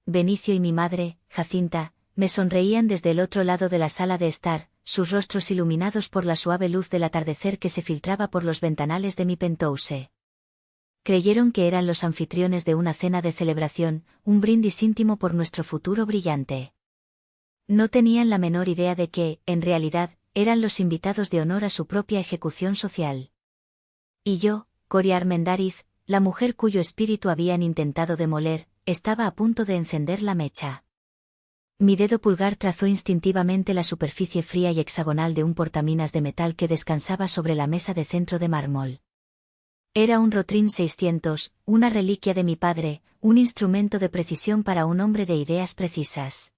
Benicio y mi madre, Jacinta, me sonreían desde el otro lado de la sala de estar, sus rostros iluminados por la suave luz del atardecer que se filtraba por los ventanales de mi penthouse. Creyeron que eran los anfitriones de una cena de celebración, un brindis íntimo por nuestro futuro brillante. No tenían la menor idea de que, en realidad, eran los invitados de honor a su propia ejecución social. Y yo, Coria Armendariz, la mujer cuyo espíritu habían intentado demoler, estaba a punto de encender la mecha. Mi dedo pulgar trazó instintivamente la superficie fría y hexagonal de un portaminas de metal que descansaba sobre la mesa de centro de mármol. Era un Rotring 600, una reliquia de mi padre, un instrumento de precisión para un hombre de ideas precisas.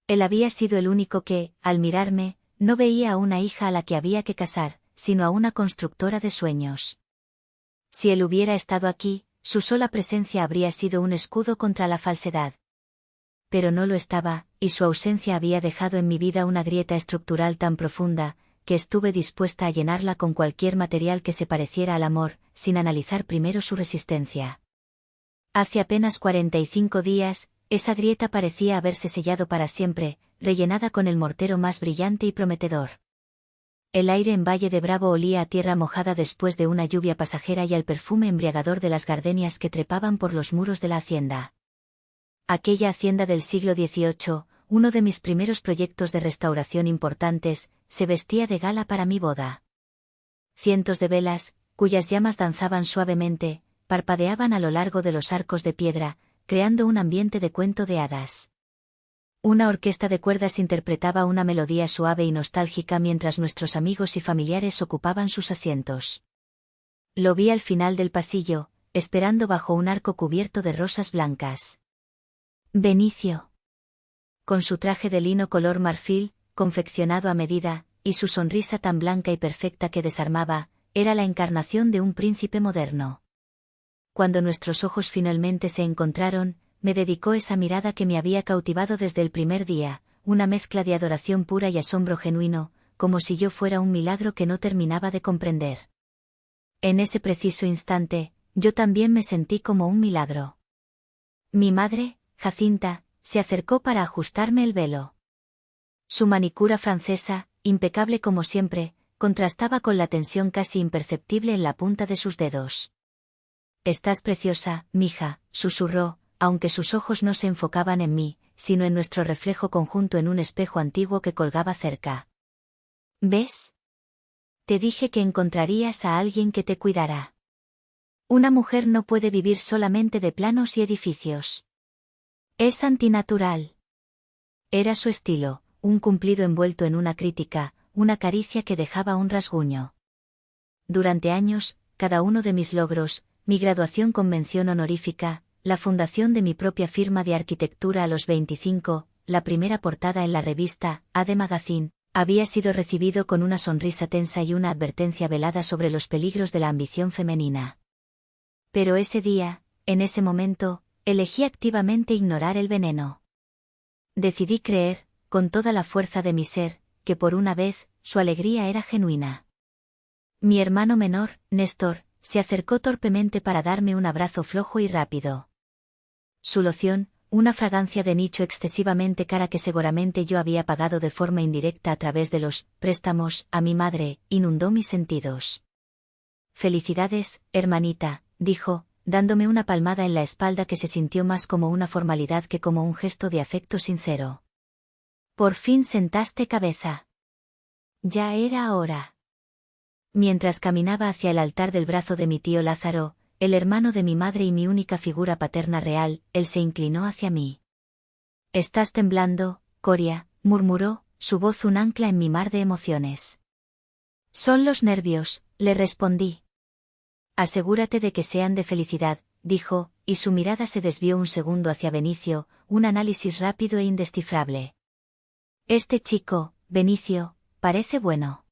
Él había sido el único que, al mirarme, no veía a una hija a la que había que casar, sino a una constructora de sueños. Si él hubiera estado aquí, su sola presencia habría sido un escudo contra la falsedad. Pero no lo estaba, y su ausencia había dejado en mi vida una grieta estructural tan profunda, que estuve dispuesta a llenarla con cualquier material que se pareciera al amor, sin analizar primero su resistencia. Hace apenas 45 días, esa grieta parecía haberse sellado para siempre, rellenada con el mortero más brillante y prometedor. El aire en Valle de Bravo olía a tierra mojada después de una lluvia pasajera y al perfume embriagador de las gardenias que trepaban por los muros de la hacienda. Aquella hacienda del siglo XVIII, uno de mis primeros proyectos de restauración importantes, se vestía de gala para mi boda. Cientos de velas, cuyas llamas danzaban suavemente, parpadeaban a lo largo de los arcos de piedra, creando un ambiente de cuento de hadas. Una orquesta de cuerdas interpretaba una melodía suave y nostálgica mientras nuestros amigos y familiares ocupaban sus asientos. Lo vi al final del pasillo, esperando bajo un arco cubierto de rosas blancas. Benicio. Con su traje de lino color marfil, confeccionado a medida, y su sonrisa tan blanca y perfecta que desarmaba, era la encarnación de un príncipe moderno. Cuando nuestros ojos finalmente se encontraron, me dedicó esa mirada que me había cautivado desde el primer día, una mezcla de adoración pura y asombro genuino, como si yo fuera un milagro que no terminaba de comprender. En ese preciso instante, yo también me sentí como un milagro. Mi madre, Jacinta, se acercó para ajustarme el velo. Su manicura francesa, impecable como siempre, contrastaba con la tensión casi imperceptible en la punta de sus dedos. «Estás preciosa, mija», susurró, aunque sus ojos no se enfocaban en mí, sino en nuestro reflejo conjunto en un espejo antiguo que colgaba cerca. «¿Ves? Te dije que encontrarías a alguien que te cuidara. Una mujer no puede vivir solamente de planos y edificios. Es antinatural». Era su estilo, un cumplido envuelto en una crítica, una caricia que dejaba un rasguño. Durante años, cada uno de mis logros, mi graduación con mención honorífica, la fundación de mi propia firma de arquitectura a los 25, la primera portada en la revista AD Magazine, había sido recibido con una sonrisa tensa y una advertencia velada sobre los peligros de la ambición femenina. Pero ese día, en ese momento, elegí activamente ignorar el veneno. Decidí creer, con toda la fuerza de mi ser, que por una vez, su alegría era genuina. Mi hermano menor, Néstor, se acercó torpemente para darme un abrazo flojo y rápido. Su loción, una fragancia de nicho excesivamente cara que seguramente yo había pagado de forma indirecta a través de los préstamos a mi madre, inundó mis sentidos. «Felicidades, hermanita», dijo, dándome una palmada en la espalda que se sintió más como una formalidad que como un gesto de afecto sincero. «Por fin sentaste cabeza. Ya era hora». Mientras caminaba hacia el altar del brazo de mi tío Lázaro, el hermano de mi madre y mi única figura paterna real, él se inclinó hacia mí. «Estás temblando, Coria», murmuró, su voz un ancla en mi mar de emociones. «Son los nervios», le respondí. «Asegúrate de que sean de felicidad», dijo, y su mirada se desvió un segundo hacia Benicio, un análisis rápido e indescifrable. «Este chico, Benicio, parece bueno.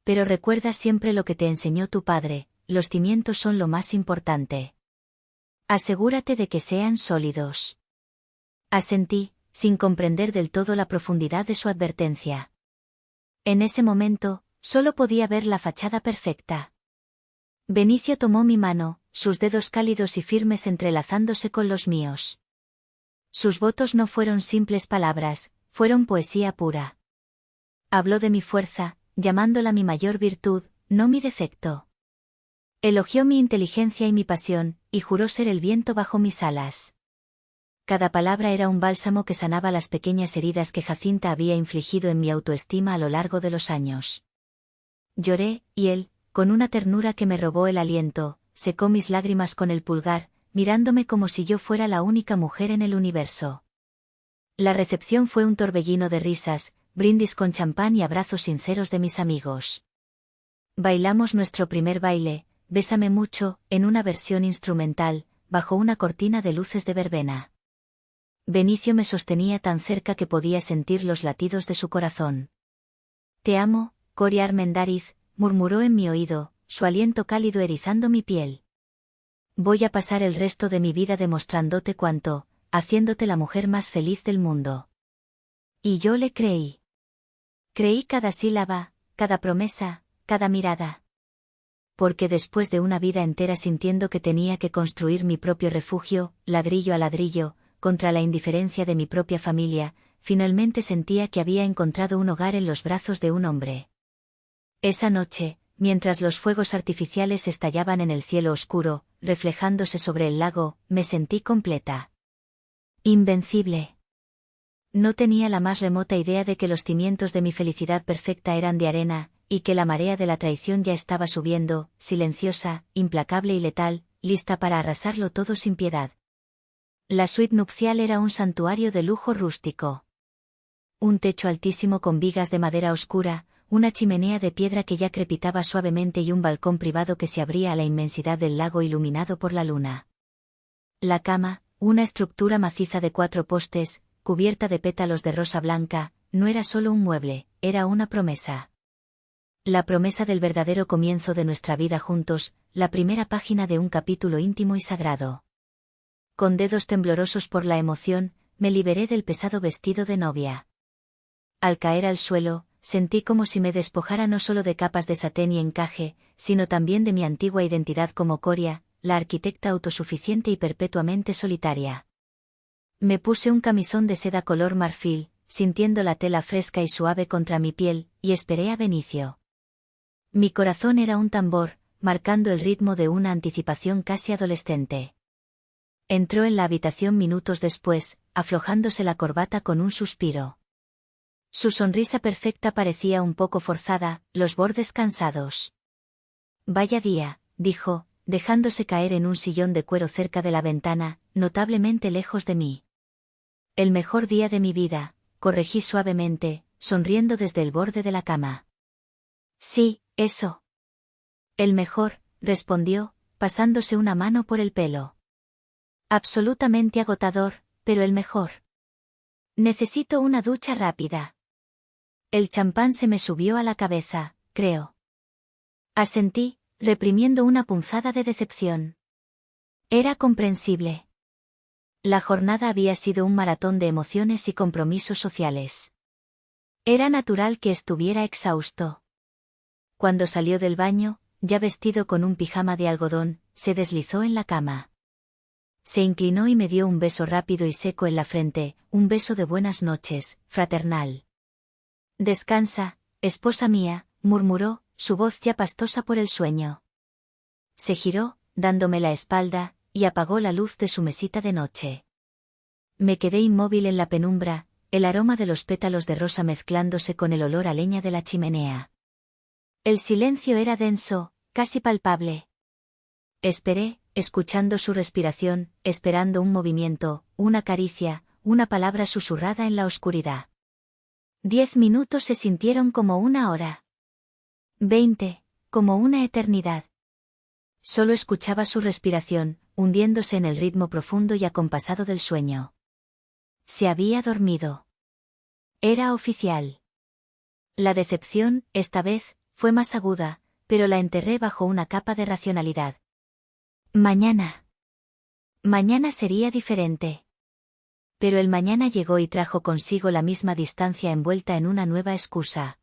Pero recuerda siempre lo que te enseñó tu padre, los cimientos son lo más importante. Asegúrate de que sean sólidos». Asentí, sin comprender del todo la profundidad de su advertencia. En ese momento, solo podía ver la fachada perfecta. Benicio tomó mi mano, sus dedos cálidos y firmes entrelazándose con los míos. Sus votos no fueron simples palabras, fueron poesía pura. Habló de mi fuerza, llamándola mi mayor virtud, no mi defecto. Elogió mi inteligencia y mi pasión, y juró ser el viento bajo mis alas. Cada palabra era un bálsamo que sanaba las pequeñas heridas que Jacinta había infligido en mi autoestima a lo largo de los años. Lloré, y él, con una ternura que me robó el aliento, secó mis lágrimas con el pulgar, mirándome como si yo fuera la única mujer en el universo. La recepción fue un torbellino de risas, brindis con champán y abrazos sinceros de mis amigos. Bailamos nuestro primer baile, Bésame mucho, en una versión instrumental, bajo una cortina de luces de verbena. Benicio me sostenía tan cerca que podía sentir los latidos de su corazón. Te amo, Coria Armendáriz, murmuró en mi oído, su aliento cálido erizando mi piel. Voy a pasar el resto de mi vida demostrándote cuánto, haciéndote la mujer más feliz del mundo. Y yo le creí. Creí cada sílaba, cada promesa, cada mirada. Porque después de una vida entera sintiendo que tenía que construir mi propio refugio, ladrillo a ladrillo, contra la indiferencia de mi propia familia, finalmente sentía que había encontrado un hogar en los brazos de un hombre. Esa noche, mientras los fuegos artificiales estallaban en el cielo oscuro, reflejándose sobre el lago, me sentí completa. Invencible. No tenía la más remota idea de que los cimientos de mi felicidad perfecta eran de arena, y que la marea de la traición ya estaba subiendo, silenciosa, implacable y letal, lista para arrasarlo todo sin piedad. La suite nupcial era un santuario de lujo rústico. Un techo altísimo con vigas de madera oscura, una chimenea de piedra que ya crepitaba suavemente y un balcón privado que se abría a la inmensidad del lago iluminado por la luna. La cama, una estructura maciza de 4 postes, cubierta de pétalos de rosa blanca, no era solo un mueble, era una promesa. La promesa del verdadero comienzo de nuestra vida juntos, la primera página de un capítulo íntimo y sagrado. Con dedos temblorosos por la emoción, me liberé del pesado vestido de novia. Al caer al suelo, sentí como si me despojara no solo de capas de satén y encaje, sino también de mi antigua identidad como Coria, la arquitecta autosuficiente y perpetuamente solitaria. Me puse un camisón de seda color marfil, sintiendo la tela fresca y suave contra mi piel, y esperé a Benicio. Mi corazón era un tambor, marcando el ritmo de una anticipación casi adolescente. Entró en la habitación minutos después, aflojándose la corbata con un suspiro. Su sonrisa perfecta parecía un poco forzada, los bordes cansados. Vaya día, dijo, dejándose caer en un sillón de cuero cerca de la ventana, notablemente lejos de mí. El mejor día de mi vida, corregí suavemente, sonriendo desde el borde de la cama. Sí, eso. El mejor, respondió, pasándose una mano por el pelo. Absolutamente agotador, pero el mejor. Necesito una ducha rápida. El champán se me subió a la cabeza, creo. Asentí, reprimiendo una punzada de decepción. Era comprensible. La jornada había sido un maratón de emociones y compromisos sociales. Era natural que estuviera exhausto. Cuando salió del baño, ya vestido con un pijama de algodón, se deslizó en la cama. Se inclinó y me dio un beso rápido y seco en la frente, un beso de buenas noches, fraternal. Descansa, esposa mía, murmuró, su voz ya pastosa por el sueño. Se giró, dándome la espalda, y apagó la luz de su mesita de noche. Me quedé inmóvil en la penumbra, el aroma de los pétalos de rosa mezclándose con el olor a leña de la chimenea. El silencio era denso, casi palpable. Esperé, escuchando su respiración, esperando un movimiento, una caricia, una palabra susurrada en la oscuridad. 10 minutos se sintieron como una hora. 20, como una eternidad. Solo escuchaba su respiración, hundiéndose en el ritmo profundo y acompasado del sueño. Se había dormido. Era oficial. La decepción, esta vez, fue más aguda, pero la enterré bajo una capa de racionalidad. Mañana. Mañana sería diferente. Pero el mañana llegó y trajo consigo la misma distancia envuelta en una nueva excusa.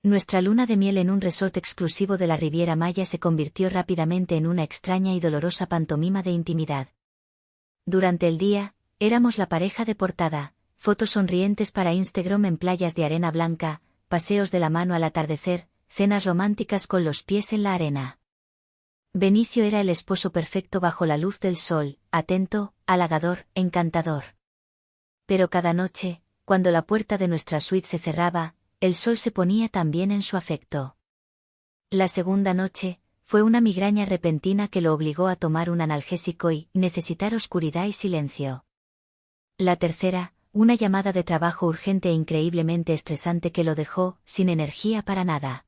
Nuestra luna de miel en un resort exclusivo de la Riviera Maya se convirtió rápidamente en una extraña y dolorosa pantomima de intimidad. Durante el día, éramos la pareja de portada, fotos sonrientes para Instagram en playas de arena blanca, paseos de la mano al atardecer, cenas románticas con los pies en la arena. Benicio era el esposo perfecto bajo la luz del sol, atento, halagador, encantador. Pero cada noche, cuando la puerta de nuestra suite se cerraba, el sol se ponía también en su afecto. La segunda noche, fue una migraña repentina que lo obligó a tomar un analgésico y necesitar oscuridad y silencio. La tercera, una llamada de trabajo urgente e increíblemente estresante que lo dejó sin energía para nada.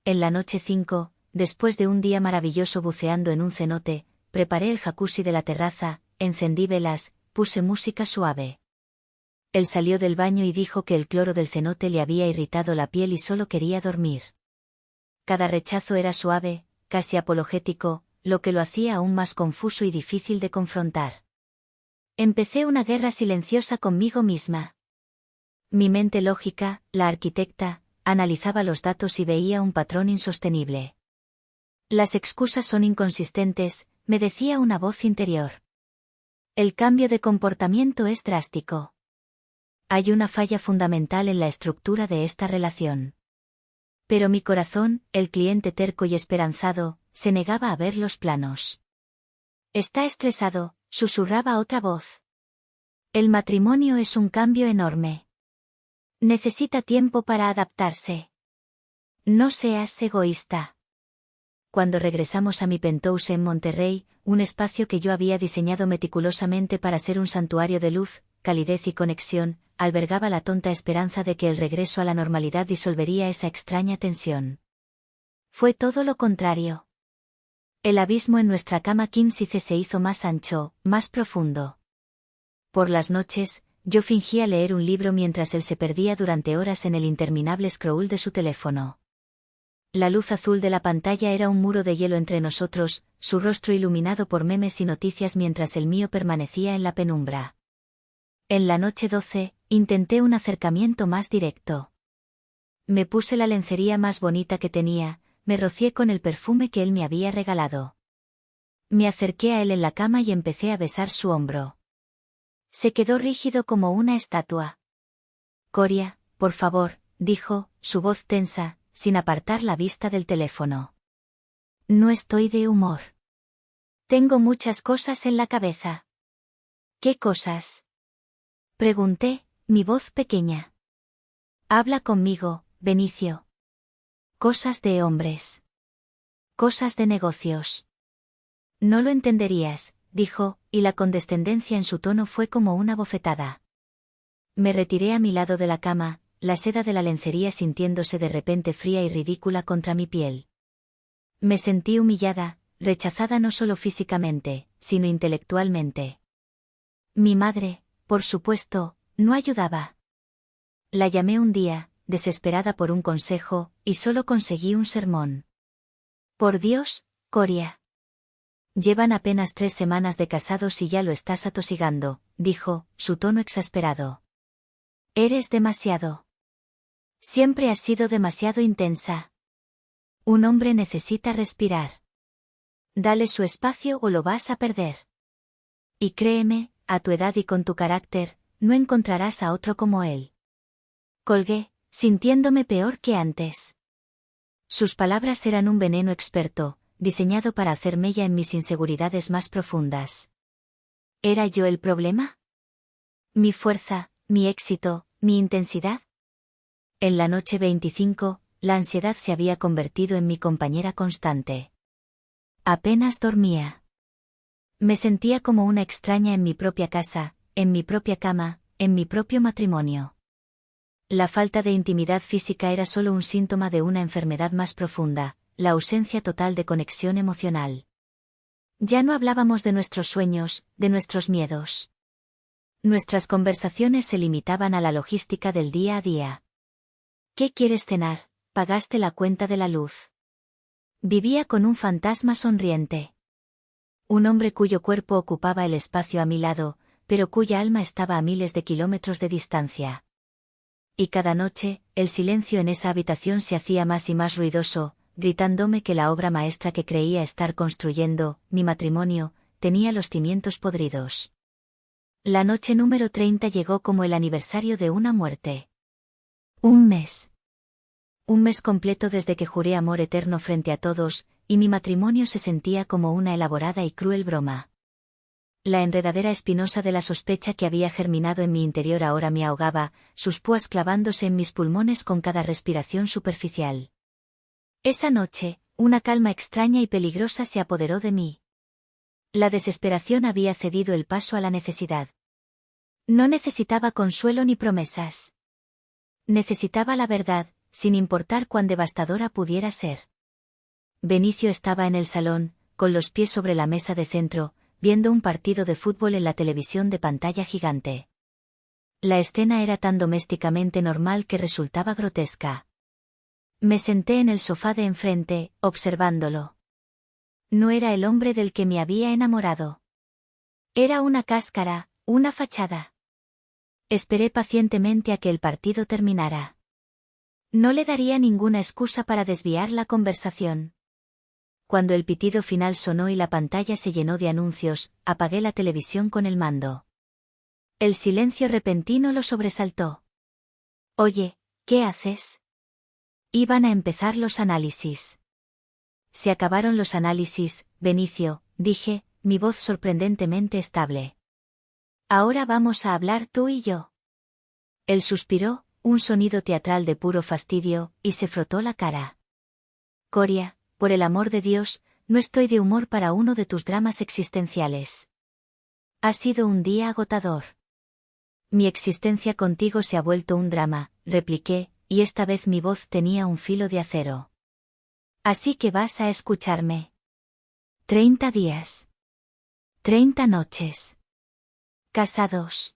En la noche 5, después de un día maravilloso buceando en un cenote, preparé el jacuzzi de la terraza, encendí velas, puse música suave. Él salió del baño y dijo que el cloro del cenote le había irritado la piel y solo quería dormir. Cada rechazo era suave, casi apologético, lo que lo hacía aún más confuso y difícil de confrontar. Empecé una guerra silenciosa conmigo misma. Mi mente lógica, la arquitecta, analizaba los datos y veía un patrón insostenible. Las excusas son inconsistentes, me decía una voz interior. El cambio de comportamiento es drástico. Hay una falla fundamental en la estructura de esta relación. Pero mi corazón, el cliente terco y esperanzado, se negaba a ver los planos. Está estresado, susurraba otra voz. El matrimonio es un cambio enorme. Necesita tiempo para adaptarse. No seas egoísta. Cuando regresamos a mi penthouse en Monterrey, un espacio que yo había diseñado meticulosamente para ser un santuario de luz, calidez y conexión, albergaba la tonta esperanza de que el regreso a la normalidad disolvería esa extraña tensión. Fue todo lo contrario. El abismo en nuestra cama king size se hizo más ancho, más profundo. Por las noches, yo fingía leer un libro mientras él se perdía durante horas en el interminable scroll de su teléfono. La luz azul de la pantalla era un muro de hielo entre nosotros, su rostro iluminado por memes y noticias mientras el mío permanecía en la penumbra. En la noche 12, intenté un acercamiento más directo. Me puse la lencería más bonita que tenía, me rocié con el perfume que él me había regalado. Me acerqué a él en la cama y empecé a besar su hombro. Se quedó rígido como una estatua. Coria, por favor, dijo, su voz tensa, sin apartar la vista del teléfono. No estoy de humor. Tengo muchas cosas en la cabeza. ¿Qué cosas? Pregunté, mi voz pequeña. Habla conmigo, Benicio. Cosas de hombres. Cosas de negocios. No lo entenderías, dijo, y la condescendencia en su tono fue como una bofetada. Me retiré a mi lado de la cama, la seda de la lencería sintiéndose de repente fría y ridícula contra mi piel. Me sentí humillada, rechazada no solo físicamente, sino intelectualmente. Mi madre, por supuesto, no ayudaba. La llamé un día, desesperada por un consejo, y solo conseguí un sermón. Por Dios, Coria. Llevan apenas 3 semanas de casados y ya lo estás atosigando, dijo, su tono exasperado. Eres demasiado. Siempre has sido demasiado intensa. Un hombre necesita respirar. Dale su espacio o lo vas a perder. Y créeme, a tu edad y con tu carácter, no encontrarás a otro como él. Colgué, sintiéndome peor que antes. Sus palabras eran un veneno experto, diseñado para hacer mella en mis inseguridades más profundas. ¿Era yo el problema? ¿Mi fuerza, mi éxito, mi intensidad? En la noche 25, la ansiedad se había convertido en mi compañera constante. Apenas dormía. Me sentía como una extraña en mi propia casa, en mi propia cama, en mi propio matrimonio. La falta de intimidad física era solo un síntoma de una enfermedad más profunda, la ausencia total de conexión emocional. Ya no hablábamos de nuestros sueños, de nuestros miedos. Nuestras conversaciones se limitaban a la logística del día a día. ¿Qué quieres cenar? ¿Pagaste la cuenta de la luz? Vivía con un fantasma sonriente. Un hombre cuyo cuerpo ocupaba el espacio a mi lado, pero cuya alma estaba a miles de kilómetros de distancia. Y cada noche, el silencio en esa habitación se hacía más y más ruidoso, gritándome que la obra maestra que creía estar construyendo, mi matrimonio, tenía los cimientos podridos. La noche número 30 llegó como el aniversario de una muerte. Un mes. Un mes completo desde que juré amor eterno frente a todos, y mi matrimonio se sentía como una elaborada y cruel broma. La enredadera espinosa de la sospecha que había germinado en mi interior ahora me ahogaba, sus púas clavándose en mis pulmones con cada respiración superficial. Esa noche, una calma extraña y peligrosa se apoderó de mí. La desesperación había cedido el paso a la necesidad. No necesitaba consuelo ni promesas. Necesitaba la verdad, sin importar cuán devastadora pudiera ser. Benicio estaba en el salón, con los pies sobre la mesa de centro, viendo un partido de fútbol en la televisión de pantalla gigante. La escena era tan domésticamente normal que resultaba grotesca. Me senté en el sofá de enfrente, observándolo. No era el hombre del que me había enamorado. Era una cáscara, una fachada. Esperé pacientemente a que el partido terminara. No le daría ninguna excusa para desviar la conversación. Cuando el pitido final sonó y la pantalla se llenó de anuncios, apagué la televisión con el mando. El silencio repentino lo sobresaltó. Oye, ¿qué haces? Iban a empezar los análisis. Se acabaron los análisis, Benicio, dije, mi voz sorprendentemente estable. Ahora vamos a hablar tú y yo. Él suspiró, un sonido teatral de puro fastidio, y se frotó la cara. Coria, por el amor de Dios, no estoy de humor para uno de tus dramas existenciales. Ha sido un día agotador. Mi existencia contigo se ha vuelto un drama, repliqué, y esta vez mi voz tenía un filo de acero. Así que vas a escucharme. 30 días. 30 noches. Casados.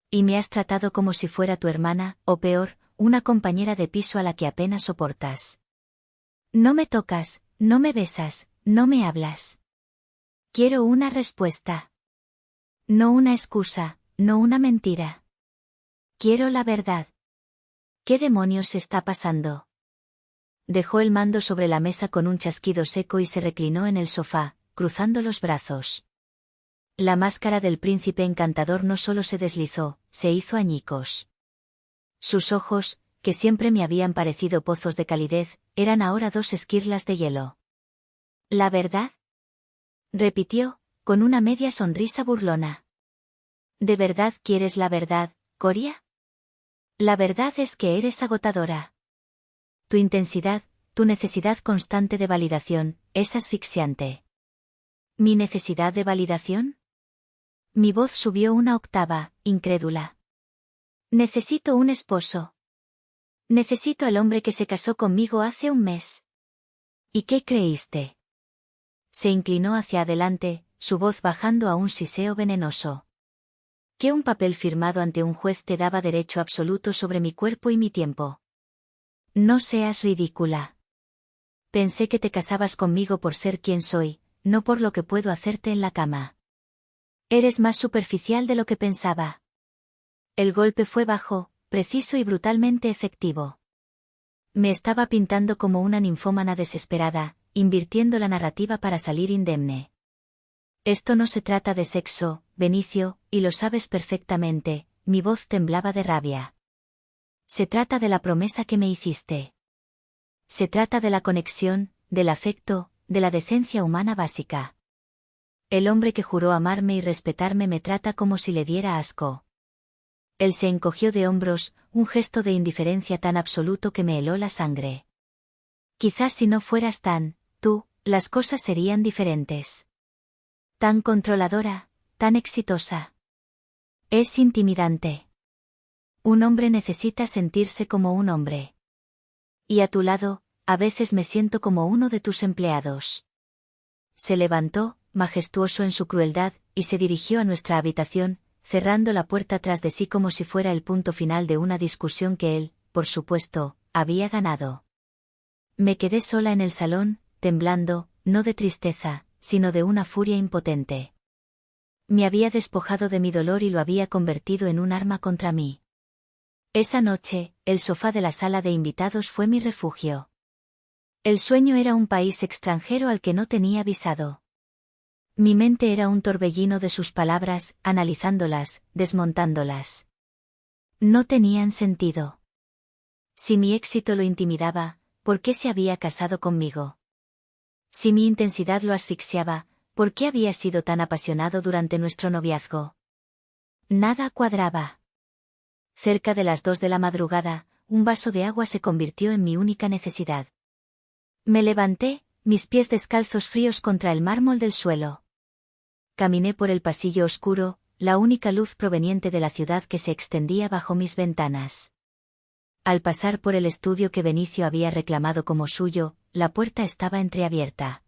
Y me has tratado como si fuera tu hermana, o peor, una compañera de piso a la que apenas soportas. No me tocas, no me besas, no me hablas. Quiero una respuesta. No una excusa, no una mentira. Quiero la verdad. ¿Qué demonios está pasando? Dejó el mando sobre la mesa con un chasquido seco y se reclinó en el sofá, cruzando los brazos. La máscara del príncipe encantador no solo se deslizó, se hizo añicos. Sus ojos, que siempre me habían parecido pozos de calidez, eran ahora dos esquirlas de hielo. ¿La verdad? Repitió, con una media sonrisa burlona. ¿De verdad quieres la verdad, Coria? La verdad es que eres agotadora. Tu intensidad, tu necesidad constante de validación, es asfixiante. ¿Mi necesidad de validación? Mi voz subió una octava, incrédula. Necesito un esposo. Necesito al hombre que se casó conmigo hace un mes. ¿Y qué creíste? Se inclinó hacia adelante, su voz bajando a un siseo venenoso. Que un papel firmado ante un juez te daba derecho absoluto sobre mi cuerpo y mi tiempo. No seas ridícula. Pensé que te casabas conmigo por ser quien soy, no por lo que puedo hacerte en la cama. Eres más superficial de lo que pensaba. El golpe fue bajo, preciso y brutalmente efectivo. Me estaba pintando como una ninfómana desesperada, invirtiendo la narrativa para salir indemne. Esto no se trata de sexo, Benicio, y lo sabes perfectamente, mi voz temblaba de rabia. Se trata de la promesa que me hiciste. Se trata de la conexión, del afecto, de la decencia humana básica. El hombre que juró amarme y respetarme me trata como si le diera asco. Él se encogió de hombros, un gesto de indiferencia tan absoluto que me heló la sangre. Quizás si no fueras tú, las cosas serían diferentes. Tan controladora, tan exitosa. Es intimidante. Un hombre necesita sentirse como un hombre. Y a tu lado, a veces me siento como uno de tus empleados. Se levantó, majestuoso en su crueldad, y se dirigió a nuestra habitación, cerrando la puerta tras de sí como si fuera el punto final de una discusión que él, por supuesto, había ganado. Me quedé sola en el salón, temblando, no de tristeza, sino de una furia impotente. Me había despojado de mi dolor y lo había convertido en un arma contra mí. Esa noche, el sofá de la sala de invitados fue mi refugio. El sueño era un país extranjero al que no tenía visado. Mi mente era un torbellino de sus palabras, analizándolas, desmontándolas. No tenían sentido. Si mi éxito lo intimidaba, ¿por qué se había casado conmigo? Si mi intensidad lo asfixiaba, ¿por qué había sido tan apasionado durante nuestro noviazgo? Nada cuadraba. Cerca de las 2 de la madrugada, un vaso de agua se convirtió en mi única necesidad. Me levanté, mis pies descalzos fríos contra el mármol del suelo. Caminé por el pasillo oscuro, la única luz proveniente de la ciudad que se extendía bajo mis ventanas. Al pasar por el estudio que Benicio había reclamado como suyo, la puerta estaba entreabierta.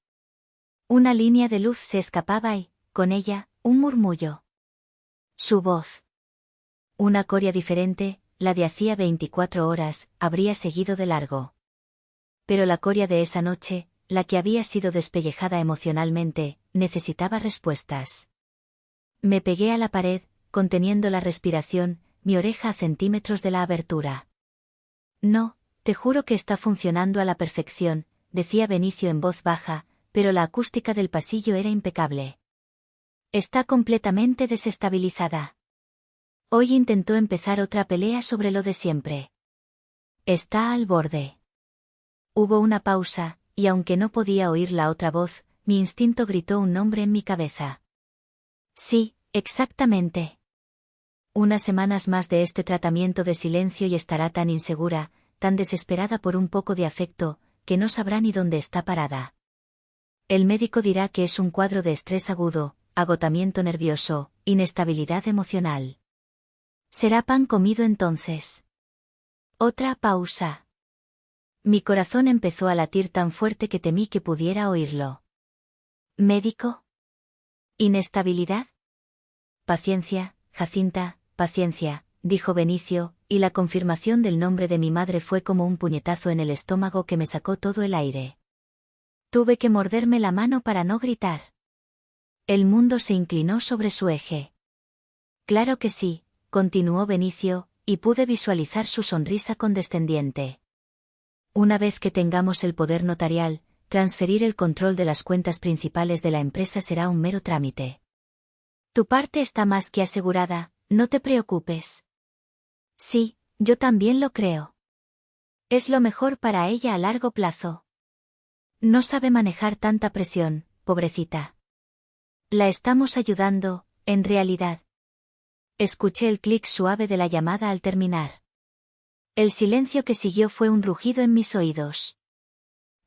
Una línea de luz se escapaba y, con ella, un murmullo. Su voz. Una coria diferente, la de hacía 24 horas, habría seguido de largo. Pero la coria de esa noche, la que había sido despellejada emocionalmente, necesitaba respuestas. Me pegué a la pared, conteniendo la respiración, mi oreja a centímetros de la abertura. No, te juro que está funcionando a la perfección, decía Benicio en voz baja, pero la acústica del pasillo era impecable. Está completamente desestabilizada. Hoy intentó empezar otra pelea sobre lo de siempre. Está al borde. Hubo una pausa, y aunque no podía oír la otra voz, mi instinto gritó un nombre en mi cabeza. Sí, exactamente. Unas semanas más de este tratamiento de silencio y estará tan insegura, tan desesperada por un poco de afecto, que no sabrá ni dónde está parada. El médico dirá que es un cuadro de estrés agudo, agotamiento nervioso, inestabilidad emocional. Será pan comido entonces. Otra pausa. Mi corazón empezó a latir tan fuerte que temí que pudiera oírlo. ¿Médico? ¿Inestabilidad? Paciencia, Jacinta, paciencia, dijo Benicio, y la confirmación del nombre de mi madre fue como un puñetazo en el estómago que me sacó todo el aire. Tuve que morderme la mano para no gritar. El mundo se inclinó sobre su eje. Claro que sí, continuó Benicio, y pude visualizar su sonrisa condescendiente. Una vez que tengamos el poder notarial, transferir el control de las cuentas principales de la empresa será un mero trámite. Tu parte está más que asegurada, no te preocupes. Sí, yo también lo creo. Es lo mejor para ella a largo plazo. No sabe manejar tanta presión, pobrecita. La estamos ayudando, en realidad. Escuché el clic suave de la llamada al terminar. El silencio que siguió fue un rugido en mis oídos.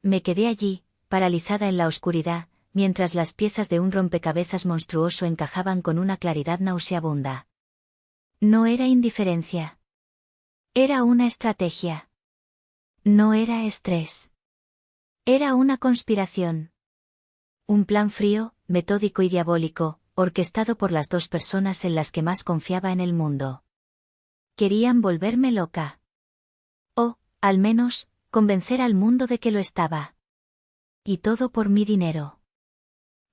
Me quedé allí, paralizada en la oscuridad, mientras las piezas de un rompecabezas monstruoso encajaban con una claridad nauseabunda. No era indiferencia. Era una estrategia. No era estrés. Era una conspiración. Un plan frío, metódico y diabólico, orquestado por las 2 personas en las que más confiaba en el mundo. Querían volverme loca. O, al menos, convencer al mundo de que lo estaba. Y todo por mi dinero.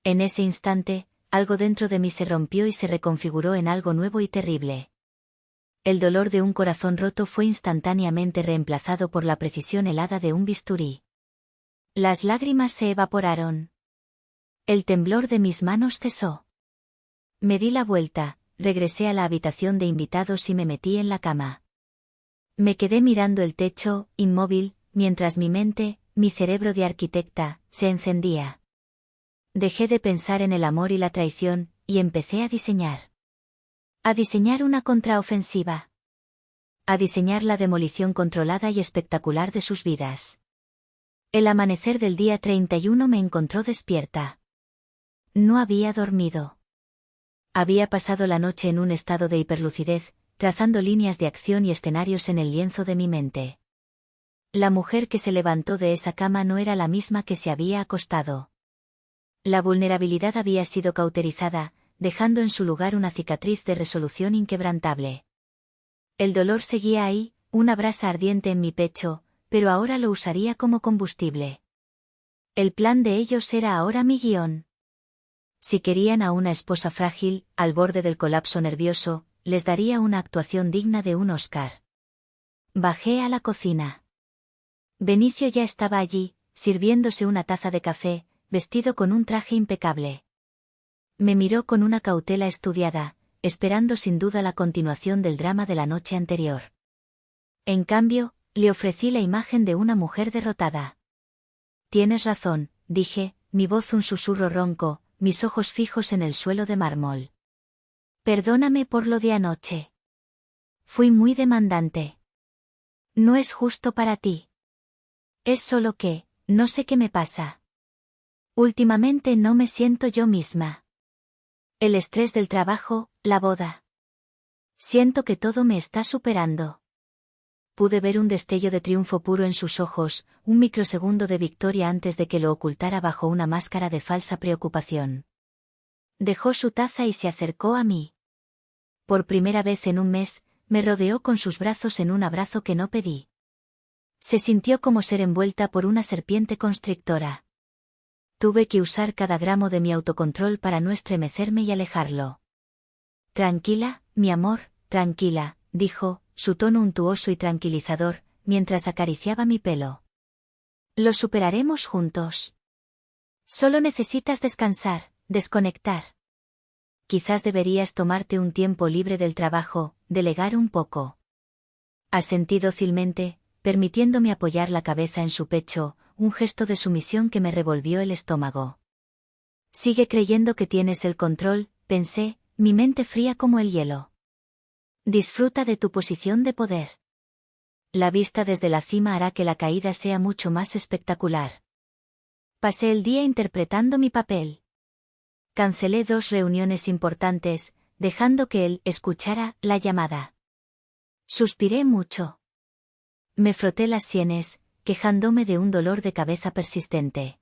En ese instante, algo dentro de mí se rompió y se reconfiguró en algo nuevo y terrible. El dolor de un corazón roto fue instantáneamente reemplazado por la precisión helada de un bisturí. Las lágrimas se evaporaron. El temblor de mis manos cesó. Me di la vuelta, regresé a la habitación de invitados y me metí en la cama. Me quedé mirando el techo, inmóvil, mientras mi mente, mi cerebro de arquitecta, se encendía. Dejé de pensar en el amor y la traición, y empecé a diseñar. A diseñar una contraofensiva. A diseñar la demolición controlada y espectacular de sus vidas. El amanecer del día 31 me encontró despierta. No había dormido. Había pasado la noche en un estado de hiperlucidez, trazando líneas de acción y escenarios en el lienzo de mi mente. La mujer que se levantó de esa cama no era la misma que se había acostado. La vulnerabilidad había sido cauterizada, dejando en su lugar una cicatriz de resolución inquebrantable. El dolor seguía ahí, una brasa ardiente en mi pecho, pero ahora lo usaría como combustible. El plan de ellos era ahora mi guión. Si querían a una esposa frágil, al borde del colapso nervioso, les daría una actuación digna de un Oscar. Bajé a la cocina. Benicio ya estaba allí, sirviéndose una taza de café, vestido con un traje impecable. Me miró con una cautela estudiada, esperando sin duda la continuación del drama de la noche anterior. En cambio, le ofrecí la imagen de una mujer derrotada. Tienes razón, dije, mi voz un susurro ronco, mis ojos fijos en el suelo de mármol. Perdóname por lo de anoche. Fui muy demandante. No es justo para ti. Es solo que, no sé qué me pasa. Últimamente no me siento yo misma. El estrés del trabajo, la boda. Siento que todo me está superando. Pude ver un destello de triunfo puro en sus ojos, un microsegundo de victoria antes de que lo ocultara bajo una máscara de falsa preocupación. Dejó su taza y se acercó a mí. Por primera vez en un mes, me rodeó con sus brazos en un abrazo que no pedí. Se sintió como ser envuelta por una serpiente constrictora. Tuve que usar cada gramo de mi autocontrol para no estremecerme y alejarlo. Tranquila, mi amor, tranquila, dijo, su tono untuoso y tranquilizador, mientras acariciaba mi pelo. Lo superaremos juntos. Solo necesitas descansar, desconectar. Quizás deberías tomarte un tiempo libre del trabajo, delegar un poco. Asentí dócilmente, permitiéndome apoyar la cabeza en su pecho, un gesto de sumisión que me revolvió el estómago. Sigue creyendo que tienes el control, pensé, mi mente fría como el hielo. Disfruta de tu posición de poder. La vista desde la cima hará que la caída sea mucho más espectacular. Pasé el día interpretando mi papel. Cancelé 2 reuniones importantes, dejando que él escuchara la llamada. Suspiré mucho. Me froté las sienes, quejándome de un dolor de cabeza persistente.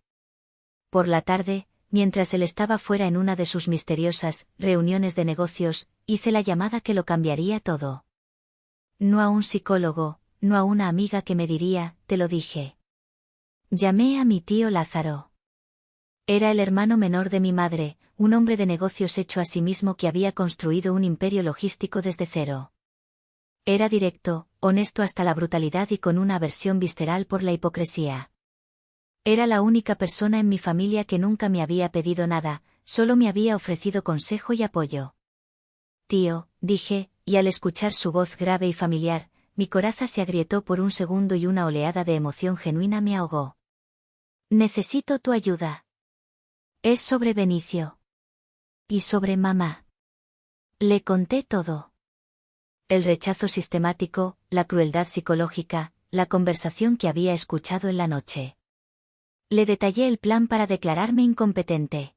Por la tarde, mientras él estaba fuera en una de sus misteriosas reuniones de negocios, hice la llamada que lo cambiaría todo. No a un psicólogo, no a una amiga que me diría, te lo dije. Llamé a mi tío Lázaro. Era el hermano menor de mi madre, un hombre de negocios hecho a sí mismo que había construido un imperio logístico desde cero. Era directo, honesto hasta la brutalidad y con una aversión visceral por la hipocresía. Era la única persona en mi familia que nunca me había pedido nada, solo me había ofrecido consejo y apoyo. Tío, dije, y al escuchar su voz grave y familiar, mi coraza se agrietó por un segundo y una oleada de emoción genuina me ahogó. Necesito tu ayuda. Es sobre Benicio. Y sobre mamá. Le conté todo. El rechazo sistemático, la crueldad psicológica, la conversación que había escuchado en la noche. Le detallé el plan para declararme incompetente.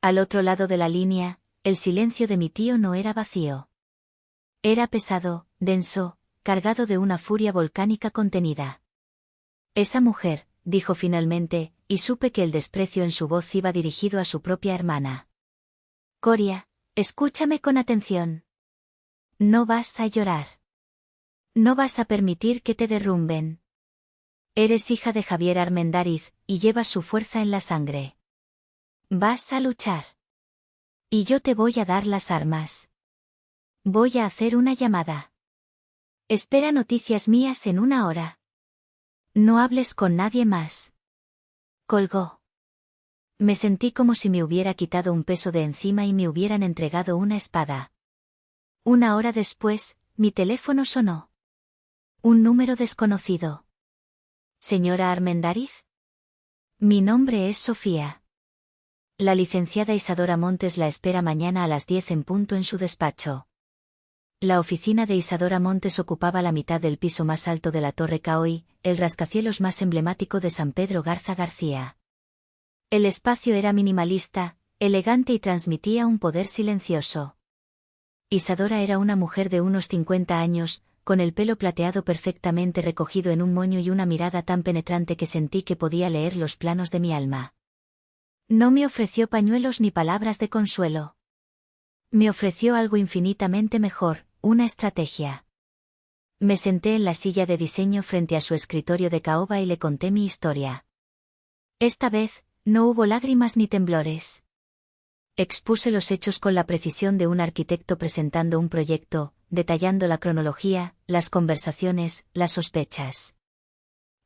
Al otro lado de la línea, el silencio de mi tío no era vacío. Era pesado, denso, cargado de una furia volcánica contenida. Esa mujer, dijo finalmente, y supe que el desprecio en su voz iba dirigido a su propia hermana. Coria, escúchame con atención. No vas a llorar. No vas a permitir que te derrumben. Eres hija de Javier Armendáriz, y llevas su fuerza en la sangre. Vas a luchar. Y yo te voy a dar las armas. Voy a hacer una llamada. Espera noticias mías en 1 hora. No hables con nadie más. Colgó. Me sentí como si me hubiera quitado un peso de encima y me hubieran entregado una espada. 1 hora después, mi teléfono sonó. Un número desconocido. ¿Señora Armendáriz? Mi nombre es Sofía. La licenciada Isadora Montes la espera mañana a las 10 en punto en su despacho. La oficina de Isadora Montes ocupaba la mitad del piso más alto de la Torre Caoy, el rascacielos más emblemático de San Pedro Garza García. El espacio era minimalista, elegante y transmitía un poder silencioso. Isadora era una mujer de unos 50 años, con el pelo plateado perfectamente recogido en un moño y una mirada tan penetrante que sentí que podía leer los planos de mi alma. No me ofreció pañuelos ni palabras de consuelo. Me ofreció algo infinitamente mejor, una estrategia. Me senté en la silla de diseño frente a su escritorio de caoba y le conté mi historia. Esta vez, no hubo lágrimas ni temblores. Expuse los hechos con la precisión de un arquitecto presentando un proyecto, detallando la cronología, las conversaciones, las sospechas.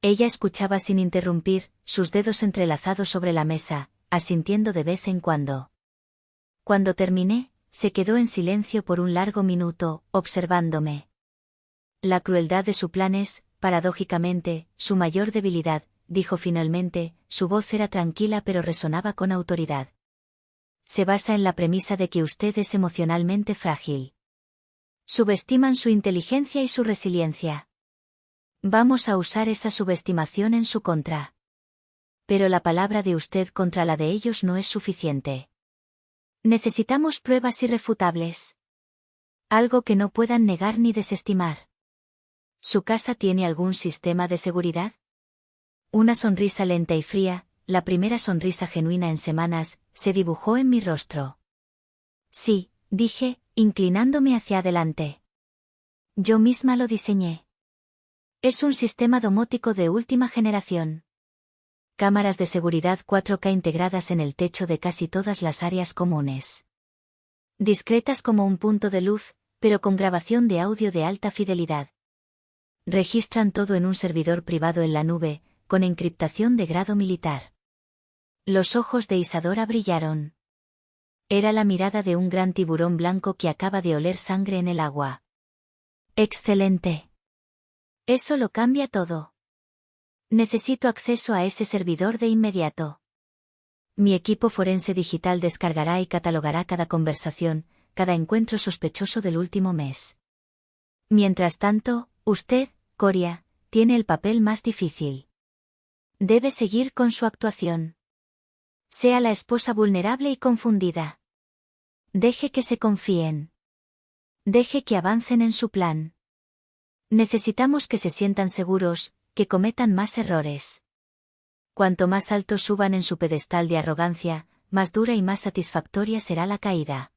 Ella escuchaba sin interrumpir, sus dedos entrelazados sobre la mesa, asintiendo de vez en cuando. Cuando terminé, se quedó en silencio por un largo minuto, observándome. La crueldad de su plan es, paradójicamente, su mayor debilidad, dijo finalmente, su voz era tranquila pero resonaba con autoridad. Se basa en la premisa de que usted es emocionalmente frágil. Subestiman su inteligencia y su resiliencia. Vamos a usar esa subestimación en su contra. Pero la palabra de usted contra la de ellos no es suficiente. Necesitamos pruebas irrefutables. Algo que no puedan negar ni desestimar. ¿Su casa tiene algún sistema de seguridad? Una sonrisa lenta y fría, la primera sonrisa genuina en semanas, se dibujó en mi rostro. Sí, dije, inclinándome hacia adelante. Yo misma lo diseñé. Es un sistema domótico de última generación. Cámaras de seguridad 4K integradas en el techo de casi todas las áreas comunes. Discretas como un punto de luz, pero con grabación de audio de alta fidelidad. Registran todo en un servidor privado en la nube, con encriptación de grado militar. Los ojos de Isadora brillaron. Era la mirada de un gran tiburón blanco que acaba de oler sangre en el agua. Excelente. Eso lo cambia todo. Necesito acceso a ese servidor de inmediato. Mi equipo forense digital descargará y catalogará cada conversación, cada encuentro sospechoso del último mes. Mientras tanto, usted, Coria, tiene el papel más difícil. Debe seguir con su actuación. Sea la esposa vulnerable y confundida. Deje que se confíen. Deje que avancen en su plan. Necesitamos que se sientan seguros, que cometan más errores. Cuanto más alto suban en su pedestal de arrogancia, más dura y más satisfactoria será la caída.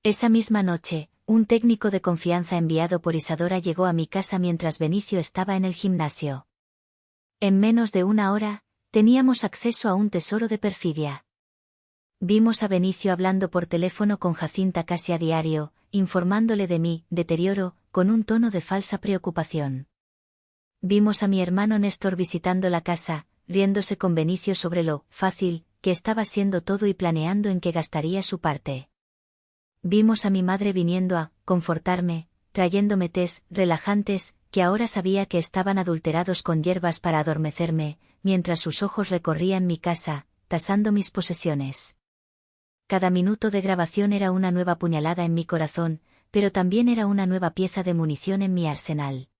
Esa misma noche, un técnico de confianza enviado por Isadora llegó a mi casa mientras Benicio estaba en el gimnasio. En menos de una hora, teníamos acceso a un tesoro de perfidia. Vimos a Benicio hablando por teléfono con Jacinta casi a diario, informándole de mi deterioro, con un tono de falsa preocupación. Vimos a mi hermano Néstor visitando la casa, riéndose con Benicio sobre lo fácil que estaba siendo todo y planeando en qué gastaría su parte. Vimos a mi madre viniendo a confortarme, trayéndome tés relajantes, que ahora sabía que estaban adulterados con hierbas para adormecerme, mientras sus ojos recorrían mi casa, tasando mis posesiones. Cada minuto de grabación era una nueva puñalada en mi corazón, pero también era una nueva pieza de munición en mi arsenal.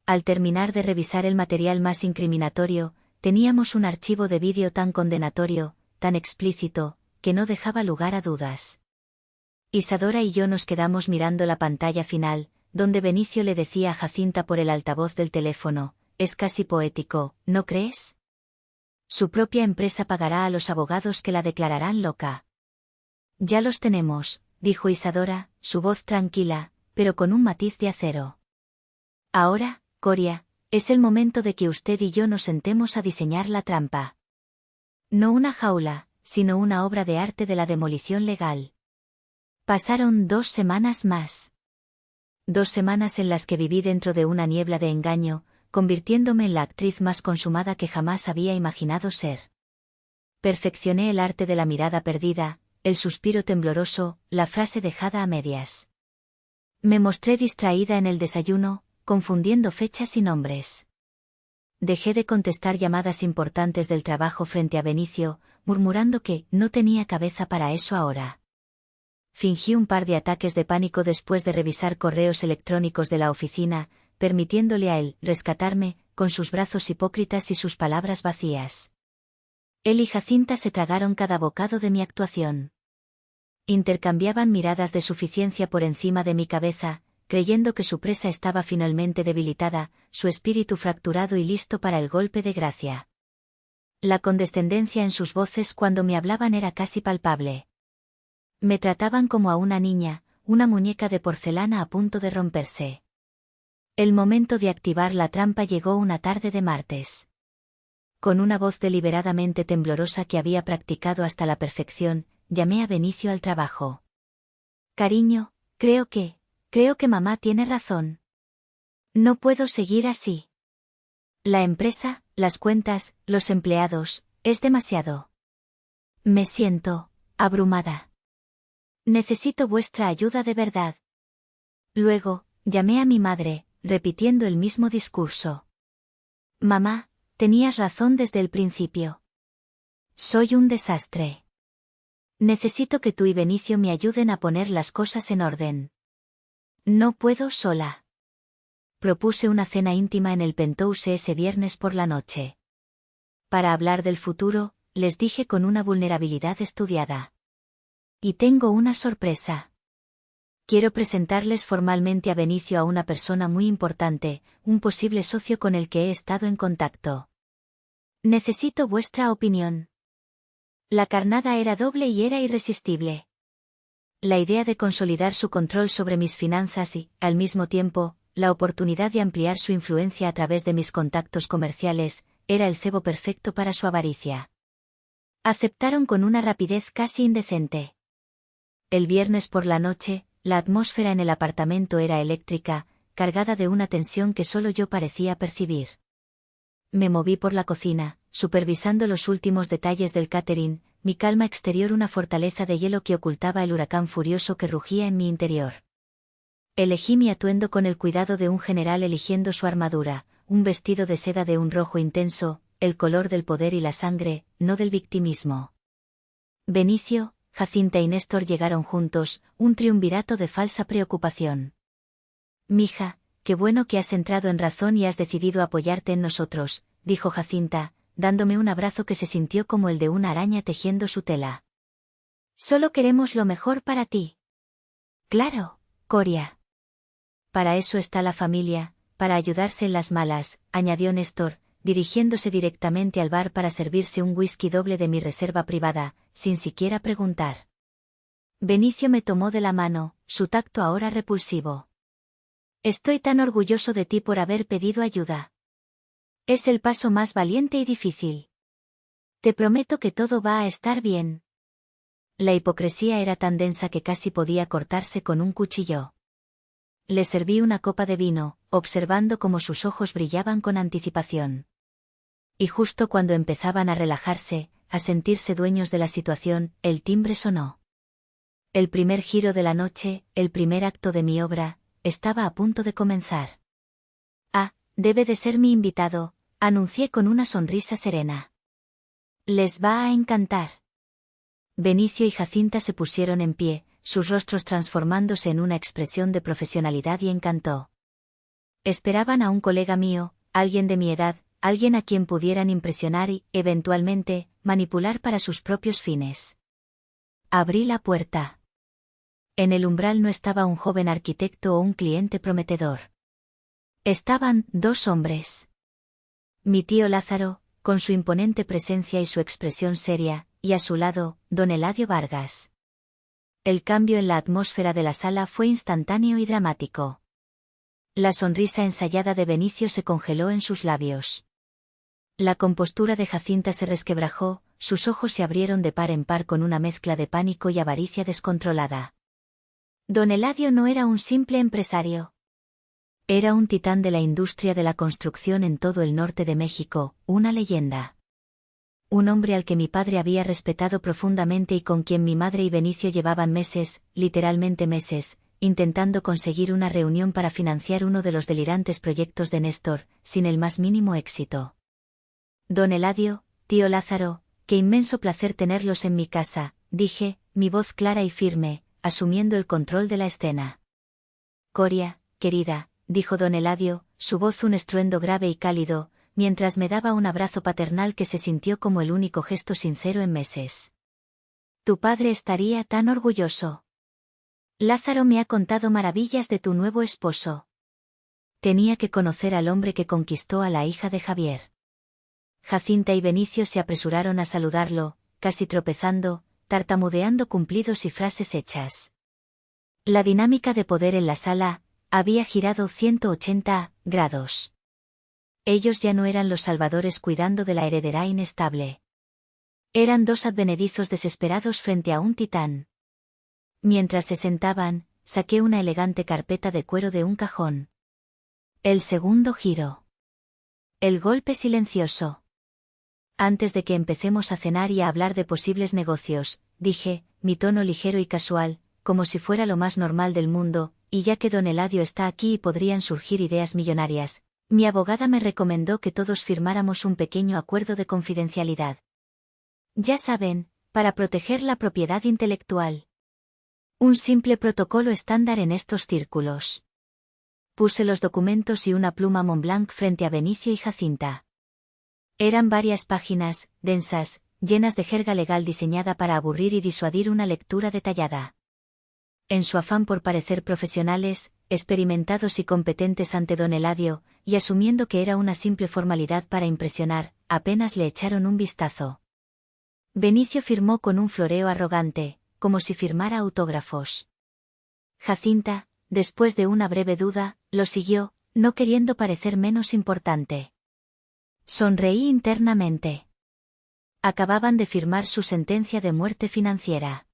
Al terminar de revisar el material más incriminatorio, teníamos un archivo de vídeo tan condenatorio, tan explícito, que no dejaba lugar a dudas. Isadora y yo nos quedamos mirando la pantalla final, donde Benicio le decía a Jacinta por el altavoz del teléfono, es casi poético, ¿no crees? Su propia empresa pagará a los abogados que la declararán loca. Ya los tenemos, dijo Isadora, su voz tranquila, pero con un matiz de acero. Ahora, Coria, es el momento de que usted y yo nos sentemos a diseñar la trampa. No una jaula, sino una obra de arte de la demolición legal. Pasaron 2 semanas más. 2 semanas en las que viví dentro de una niebla de engaño, convirtiéndome en la actriz más consumada que jamás había imaginado ser. Perfeccioné el arte de la mirada perdida, el suspiro tembloroso, la frase dejada a medias. Me mostré distraída en el desayuno, confundiendo fechas y nombres. Dejé de contestar llamadas importantes del trabajo frente a Benicio, murmurando que no tenía cabeza para eso ahora. Fingí un par de ataques de pánico después de revisar correos electrónicos de la oficina, permitiéndole a él rescatarme, con sus brazos hipócritas y sus palabras vacías. Él y Jacinta se tragaron cada bocado de mi actuación. Intercambiaban miradas de suficiencia por encima de mi cabeza, creyendo que su presa estaba finalmente debilitada, su espíritu fracturado y listo para el golpe de gracia. La condescendencia en sus voces cuando me hablaban era casi palpable. Me trataban como a una niña, una muñeca de porcelana a punto de romperse. El momento de activar la trampa llegó una tarde de martes. Con una voz deliberadamente temblorosa que había practicado hasta la perfección, llamé a Benicio al trabajo. Cariño, creo que mamá tiene razón. No puedo seguir así. La empresa, las cuentas, los empleados, es demasiado. Me siento abrumada. Necesito vuestra ayuda de verdad. Luego, llamé a mi madre, repitiendo el mismo discurso. Mamá, tenías razón desde el principio. Soy un desastre. Necesito que tú y Benicio me ayuden a poner las cosas en orden. No puedo sola. Propuse una cena íntima en el Penthouse ese viernes por la noche. Para hablar del futuro, les dije con una vulnerabilidad estudiada. Y tengo una sorpresa. Quiero presentarles formalmente a Benicio a una persona muy importante, un posible socio con el que he estado en contacto. Necesito vuestra opinión. La carnada era doble y era irresistible. La idea de consolidar su control sobre mis finanzas y, al mismo tiempo, la oportunidad de ampliar su influencia a través de mis contactos comerciales, era el cebo perfecto para su avaricia. Aceptaron con una rapidez casi indecente. El viernes por la noche, la atmósfera en el apartamento era eléctrica, cargada de una tensión que solo yo parecía percibir. Me moví por la cocina, supervisando los últimos detalles del catering, mi calma exterior una fortaleza de hielo que ocultaba el huracán furioso que rugía en mi interior. Elegí mi atuendo con el cuidado de un general eligiendo su armadura, un vestido de seda de un rojo intenso, el color del poder y la sangre, no del victimismo. Benicio, Jacinta y Néstor llegaron juntos, un triunvirato de falsa preocupación. Mija, qué bueno que has entrado en razón y has decidido apoyarte en nosotros, dijo Jacinta, dándome un abrazo que se sintió como el de una araña tejiendo su tela. Solo queremos lo mejor para ti. Claro, Coria. Para eso está la familia, para ayudarse en las malas, añadió Néstor, dirigiéndose directamente al bar para servirse un whisky doble de mi reserva privada, sin siquiera preguntar. Benicio me tomó de la mano, su tacto ahora repulsivo. Estoy tan orgulloso de ti por haber pedido ayuda. Es el paso más valiente y difícil. Te prometo que todo va a estar bien. La hipocresía era tan densa que casi podía cortarse con un cuchillo. Le serví una copa de vino, observando cómo sus ojos brillaban con anticipación. Y justo cuando empezaban a relajarse, a sentirse dueños de la situación, el timbre sonó. El primer giro de la noche, el primer acto de mi obra, estaba a punto de comenzar. Ah, debe de ser mi invitado, anuncié con una sonrisa serena. Les va a encantar. Benicio y Jacinta se pusieron en pie, sus rostros transformándose en una expresión de profesionalidad y encanto. Esperaban a un colega mío, alguien de mi edad, alguien a quien pudieran impresionar y, eventualmente, manipular para sus propios fines. Abrí la puerta. En el umbral no estaba un joven arquitecto o un cliente prometedor. Estaban dos hombres. Mi tío Lázaro, con su imponente presencia y su expresión seria, y a su lado, don Eladio Vargas. El cambio en la atmósfera de la sala fue instantáneo y dramático. La sonrisa ensayada de Benicio se congeló en sus labios. La compostura de Jacinta se resquebrajó, sus ojos se abrieron de par en par con una mezcla de pánico y avaricia descontrolada. Don Eladio no era un simple empresario. Era un titán de la industria de la construcción en todo el norte de México, una leyenda. Un hombre al que mi padre había respetado profundamente y con quien mi madre y Benicio llevaban meses, literalmente meses, intentando conseguir una reunión para financiar uno de los delirantes proyectos de Néstor, sin el más mínimo éxito. Don Eladio, tío Lázaro, qué inmenso placer tenerlos en mi casa, dije, mi voz clara y firme, asumiendo el control de la escena. Coria, querida, dijo don Eladio, su voz un estruendo grave y cálido, mientras me daba un abrazo paternal que se sintió como el único gesto sincero en meses. Tu padre estaría tan orgulloso. Lázaro me ha contado maravillas de tu nuevo esposo. Tenía que conocer al hombre que conquistó a la hija de Javier. Jacinta y Benicio se apresuraron a saludarlo, casi tropezando, tartamudeando cumplidos y frases hechas. La dinámica de poder en la sala había girado 180 grados. Ellos ya no eran los salvadores cuidando de la heredera inestable. Eran dos advenedizos desesperados frente a un titán. Mientras se sentaban, saqué una elegante carpeta de cuero de un cajón. El segundo giro. El golpe silencioso. Antes de que empecemos a cenar y a hablar de posibles negocios, dije, mi tono ligero y casual, como si fuera lo más normal del mundo, y ya que don Eladio está aquí y podrían surgir ideas millonarias, mi abogada me recomendó que todos firmáramos un pequeño acuerdo de confidencialidad. Ya saben, para proteger la propiedad intelectual. Un simple protocolo estándar en estos círculos. Puse los documentos y una pluma Montblanc frente a Benicio y Jacinta. Eran varias páginas, densas, llenas de jerga legal diseñada para aburrir y disuadir una lectura detallada. En su afán por parecer profesionales, experimentados y competentes ante don Eladio, y asumiendo que era una simple formalidad para impresionar, apenas le echaron un vistazo. Benicio firmó con un floreo arrogante, como si firmara autógrafos. Jacinta, después de una breve duda, lo siguió, no queriendo parecer menos importante. Sonreí internamente. Acababan de firmar su sentencia de muerte financiera.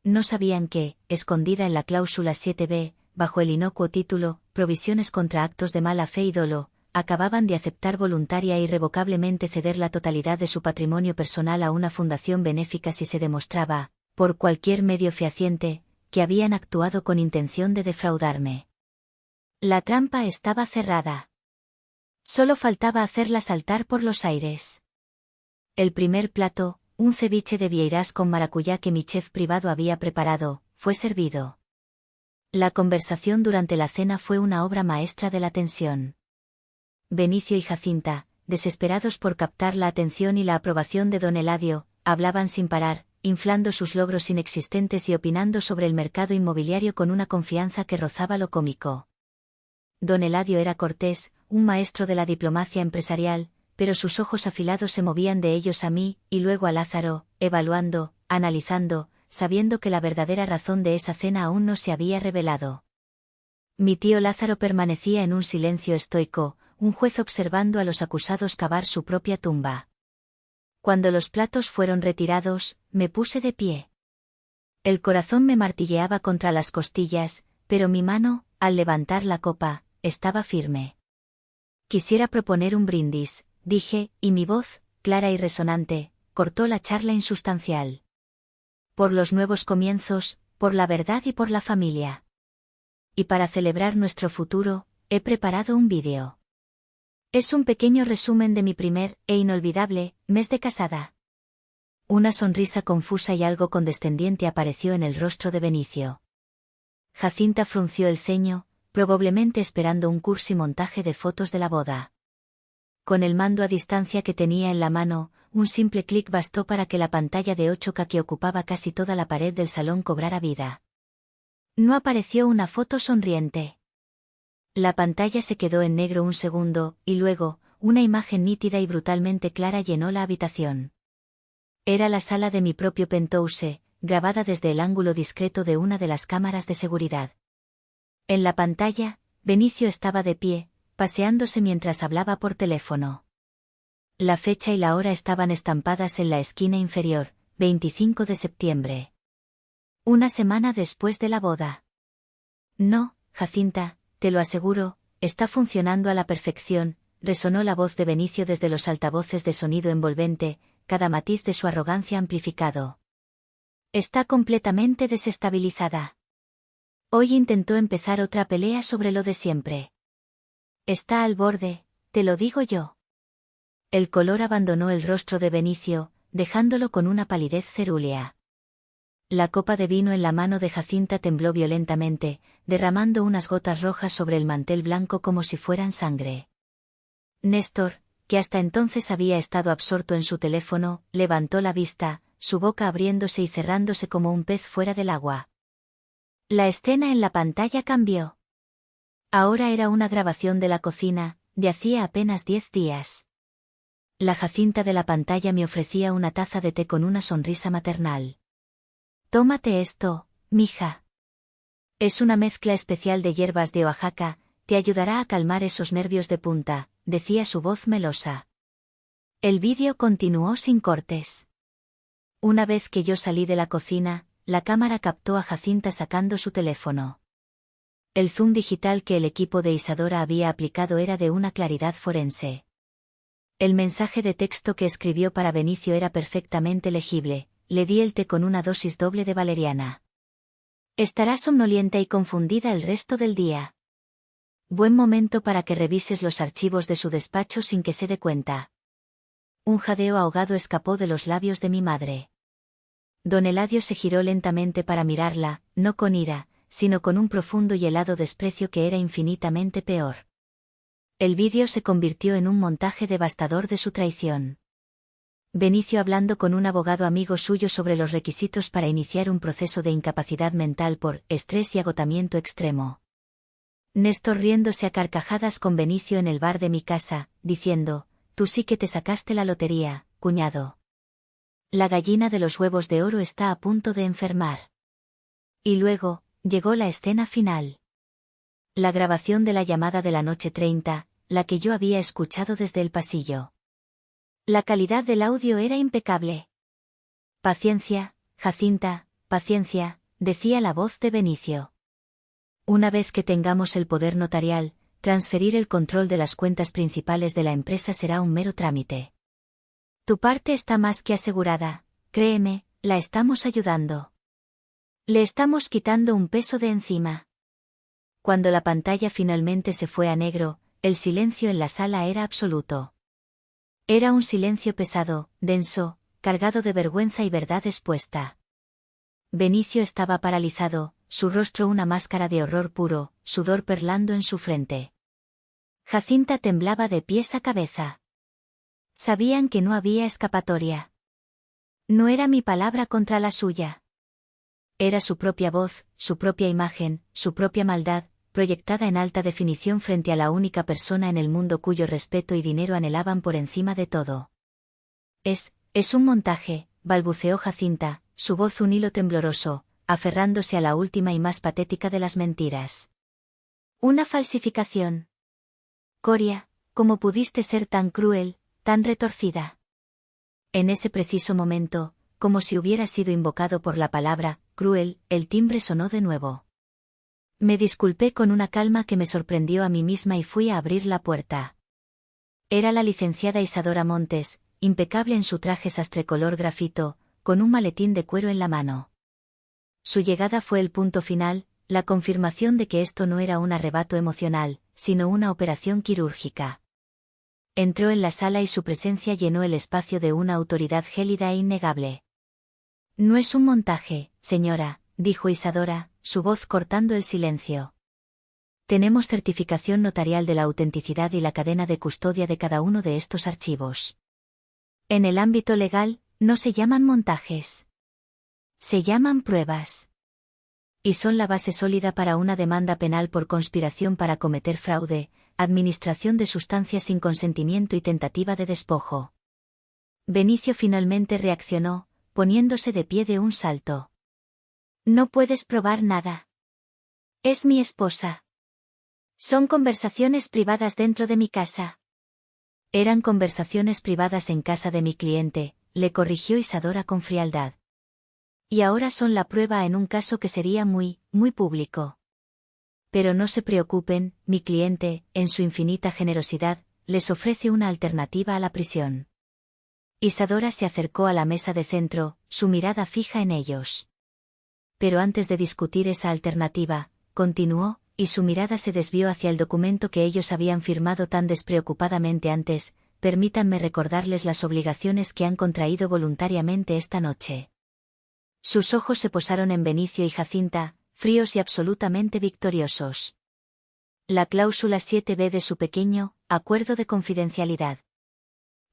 No sabían que, escondida en la cláusula 7b, bajo el inocuo título, Provisiones contra actos de mala fe y dolo, acababan de aceptar voluntaria e irrevocablemente ceder la totalidad de su patrimonio personal a una fundación benéfica si se demostraba, por cualquier medio fehaciente, que habían actuado con intención de defraudarme. La trampa estaba cerrada. Solo faltaba hacerla saltar por los aires. El primer plato, un ceviche de vieiras con maracuyá que mi chef privado había preparado, fue servido. La conversación durante la cena fue una obra maestra de la tensión. Benicio y Jacinta, desesperados por captar la atención y la aprobación de don Eladio, hablaban sin parar, inflando sus logros inexistentes y opinando sobre el mercado inmobiliario con una confianza que rozaba lo cómico. Don Eladio era cortés, un maestro de la diplomacia empresarial, pero sus ojos afilados se movían de ellos a mí, y luego a Lázaro, evaluando, analizando, sabiendo que la verdadera razón de esa cena aún no se había revelado. Mi tío Lázaro permanecía en un silencio estoico, un juez observando a los acusados cavar su propia tumba. Cuando los platos fueron retirados, me puse de pie. El corazón me martilleaba contra las costillas, pero mi mano, al levantar la copa, estaba firme. Quisiera proponer un brindis, dije, y mi voz, clara y resonante, cortó la charla insustancial. Por los nuevos comienzos, por la verdad y por la familia. Y para celebrar nuestro futuro, he preparado un vídeo. Es un pequeño resumen de mi primer, e inolvidable, mes de casada. Una sonrisa confusa y algo condescendiente apareció en el rostro de Benicio. Jacinta frunció el ceño, probablemente esperando un cursi montaje de fotos de la boda. Con el mando a distancia que tenía en la mano, un simple clic bastó para que la pantalla de 8K que ocupaba casi toda la pared del salón cobrara vida. No apareció una foto sonriente. La pantalla se quedó en negro un segundo, y luego, una imagen nítida y brutalmente clara llenó la habitación. Era la sala de mi propio penthouse, grabada desde el ángulo discreto de una de las cámaras de seguridad. En la pantalla, Benicio estaba de pie, paseándose mientras hablaba por teléfono. La fecha y la hora estaban estampadas en la esquina inferior, 25 de septiembre. Una semana después de la boda. No, Jacinta, te lo aseguro, está funcionando a la perfección, resonó la voz de Benicio desde los altavoces de sonido envolvente, cada matiz de su arrogancia amplificado. Está completamente desestabilizada. Hoy intentó empezar otra pelea sobre lo de siempre. Está al borde, te lo digo yo. El color abandonó el rostro de Benicio, dejándolo con una palidez cerúlea. La copa de vino en la mano de Jacinta tembló violentamente, derramando unas gotas rojas sobre el mantel blanco como si fueran sangre. Néstor, que hasta entonces había estado absorto en su teléfono, levantó la vista, su boca abriéndose y cerrándose como un pez fuera del agua. La escena en la pantalla cambió. Ahora era una grabación de la cocina, de hacía apenas 10 días. La Jacinta de la pantalla me ofrecía una taza de té con una sonrisa maternal. Tómate esto, mija. Es una mezcla especial de hierbas de Oaxaca, te ayudará a calmar esos nervios de punta, decía su voz melosa. El vídeo continuó sin cortes. Una vez que yo salí de la cocina, la cámara captó a Jacinta sacando su teléfono. El zoom digital que el equipo de Isadora había aplicado era de una claridad forense. El mensaje de texto que escribió para Benicio era perfectamente legible, le di el té con una dosis doble de valeriana. Estará somnolienta y confundida el resto del día. Buen momento para que revises los archivos de su despacho sin que se dé cuenta. Un jadeo ahogado escapó de los labios de mi madre. Don Eladio se giró lentamente para mirarla, no con ira, sino con un profundo y helado desprecio que era infinitamente peor. El vídeo se convirtió en un montaje devastador de su traición. Benicio hablando con un abogado amigo suyo sobre los requisitos para iniciar un proceso de incapacidad mental por estrés y agotamiento extremo. Néstor riéndose a carcajadas con Benicio en el bar de mi casa, diciendo: «Tú sí que te sacaste la lotería, cuñado. La gallina de los huevos de oro está a punto de enfermar». Y luego, llegó la escena final. La grabación de la llamada de la noche 30, la que yo había escuchado desde el pasillo. La calidad del audio era impecable. «Paciencia, Jacinta, paciencia», decía la voz de Benicio. «Una vez que tengamos el poder notarial, transferir el control de las cuentas principales de la empresa será un mero trámite. Tu parte está más que asegurada, créeme, la estamos ayudando. Le estamos quitando un peso de encima». Cuando la pantalla finalmente se fue a negro, el silencio en la sala era absoluto. Era un silencio pesado, denso, cargado de vergüenza y verdad expuesta. Benicio estaba paralizado, su rostro una máscara de horror puro, sudor perlando en su frente. Jacinta temblaba de pies a cabeza. Sabían que no había escapatoria. No era mi palabra contra la suya. Era su propia voz, su propia imagen, su propia maldad, proyectada en alta definición frente a la única persona en el mundo cuyo respeto y dinero anhelaban por encima de todo. Es un montaje», balbuceó Jacinta, su voz un hilo tembloroso, aferrándose a la última y más patética de las mentiras. «Una falsificación. Coria, ¿cómo pudiste ser tan cruel, tan retorcida?» En ese preciso momento, como si hubiera sido invocado por la palabra «cruel», el timbre sonó de nuevo. Me disculpé con una calma que me sorprendió a mí misma y fui a abrir la puerta. Era la licenciada Isadora Montes, impecable en su traje sastre color grafito, con un maletín de cuero en la mano. Su llegada fue el punto final, la confirmación de que esto no era un arrebato emocional, sino una operación quirúrgica. Entró en la sala y su presencia llenó el espacio de una autoridad gélida e innegable. «No es un montaje, señora», dijo Isadora, su voz cortando el silencio. «Tenemos certificación notarial de la autenticidad y la cadena de custodia de cada uno de estos archivos. En el ámbito legal, no se llaman montajes. Se llaman pruebas. Y son la base sólida para una demanda penal por conspiración para cometer fraude, administración de sustancias sin consentimiento y tentativa de despojo». Benicio finalmente reaccionó, poniéndose de pie de un salto. «No puedes probar nada. Es mi esposa. Son conversaciones privadas dentro de mi casa». «Eran conversaciones privadas en casa de mi cliente», le corrigió Isadora con frialdad. «Y ahora son la prueba en un caso que sería muy público. Pero no se preocupen, mi cliente, en su infinita generosidad, les ofrece una alternativa a la prisión». Isadora se acercó a la mesa de centro, su mirada fija en ellos. «Pero antes de discutir esa alternativa», continuó, y su mirada se desvió hacia el documento que ellos habían firmado tan despreocupadamente antes, «permítanme recordarles las obligaciones que han contraído voluntariamente esta noche». Sus ojos se posaron en Benicio y Jacinta, fríos y absolutamente victoriosos. La cláusula 7b de su pequeño acuerdo de confidencialidad.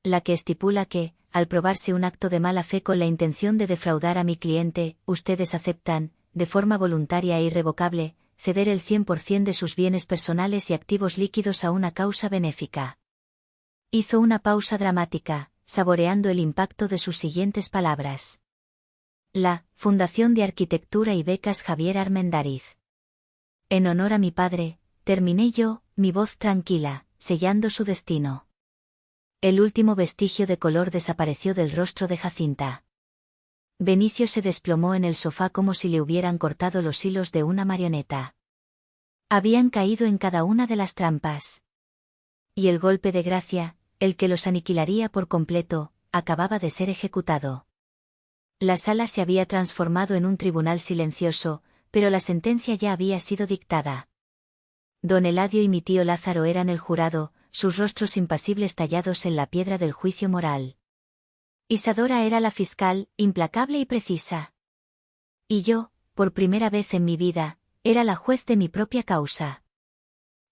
La que estipula que, al probarse un acto de mala fe con la intención de defraudar a mi cliente, ustedes aceptan, de forma voluntaria e irrevocable, ceder el 100% de sus bienes personales y activos líquidos a una causa benéfica. Hizo una pausa dramática, saboreando el impacto de sus siguientes palabras. La Fundación de Arquitectura y Becas Javier Armendáriz. En honor a mi padre, terminé yo, mi voz tranquila, sellando su destino. El último vestigio de color desapareció del rostro de Jacinta. Benicio se desplomó en el sofá como si le hubieran cortado los hilos de una marioneta. Habían caído en cada una de las trampas. Y el golpe de gracia, el que los aniquilaría por completo, acababa de ser ejecutado. La sala se había transformado en un tribunal silencioso, pero la sentencia ya había sido dictada. Don Eladio y mi tío Lázaro eran el jurado, sus rostros impasibles tallados en la piedra del juicio moral. Isadora era la fiscal, implacable y precisa. Y yo, por primera vez en mi vida, era la juez de mi propia causa.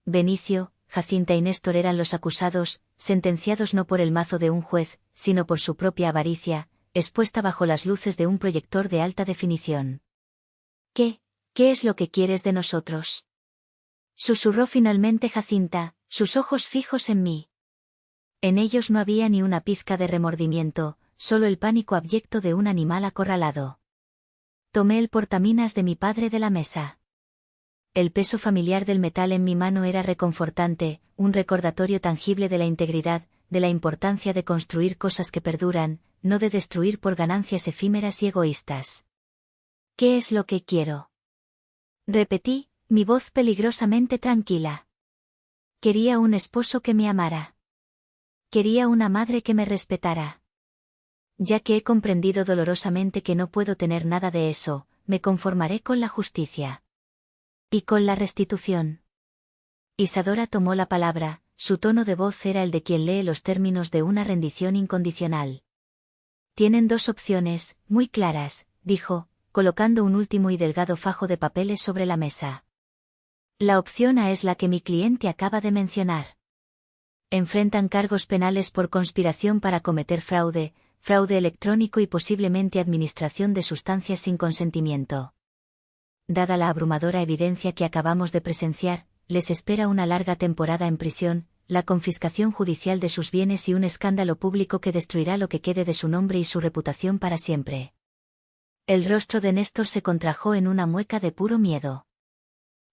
Benicio, Jacinta y Néstor eran los acusados, sentenciados no por el mazo de un juez, sino por su propia avaricia, expuesta bajo las luces de un proyector de alta definición. ¿Qué es lo que quieres de nosotros?, susurró finalmente Jacinta, sus ojos fijos en mí. En ellos no había ni una pizca de remordimiento, solo el pánico abyecto de un animal acorralado. Tomé el portaminas de mi padre de la mesa. El peso familiar del metal en mi mano era reconfortante, un recordatorio tangible de la integridad, de la importancia de construir cosas que perduran, no de destruir por ganancias efímeras y egoístas. ¿Qué es lo que quiero?, repetí, mi voz peligrosamente tranquila. Quería un esposo que me amara. Quería una madre que me respetara. Ya que he comprendido dolorosamente que no puedo tener nada de eso, me conformaré con la justicia. ¿Y con la restitución? Isadora tomó la palabra, su tono de voz era el de quien lee los términos de una rendición incondicional. Tienen dos opciones, muy claras, dijo, colocando un último y delgado fajo de papeles sobre la mesa. La opción A es la que mi cliente acaba de mencionar. Enfrentan cargos penales por conspiración para cometer fraude electrónico y posiblemente administración de sustancias sin consentimiento. Dada la abrumadora evidencia que acabamos de presenciar, les espera una larga temporada en prisión, la confiscación judicial de sus bienes y un escándalo público que destruirá lo que quede de su nombre y su reputación para siempre. El rostro de Néstor se contrajo en una mueca de puro miedo.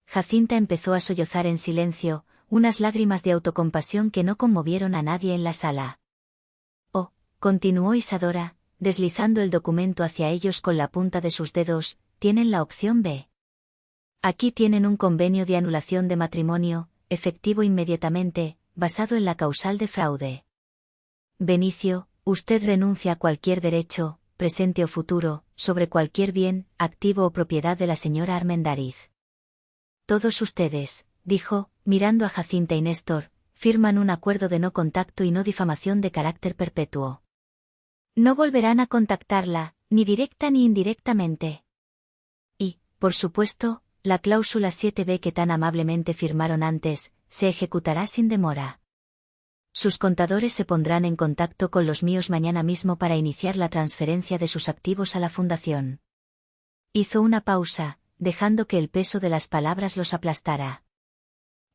Jacinta empezó a sollozar en silencio, unas lágrimas de autocompasión que no conmovieron a nadie en la sala. Oh, continuó Isadora, deslizando el documento hacia ellos con la punta de sus dedos, tienen la opción B. Aquí tienen un convenio de anulación de matrimonio, efectivo inmediatamente, basado en la causal de fraude. Benicio, usted renuncia a cualquier derecho, presente o futuro, sobre cualquier bien, activo o propiedad de la señora Armendáriz. Todos ustedes, dijo, mirando a Jacinta y Néstor, firman un acuerdo de no contacto y no difamación de carácter perpetuo. No volverán a contactarla, ni directa ni indirectamente. Y, por supuesto, la cláusula 7b que tan amablemente firmaron antes, se ejecutará sin demora. Sus contadores se pondrán en contacto con los míos mañana mismo para iniciar la transferencia de sus activos a la fundación. Hizo una pausa, dejando que el peso de las palabras los aplastara.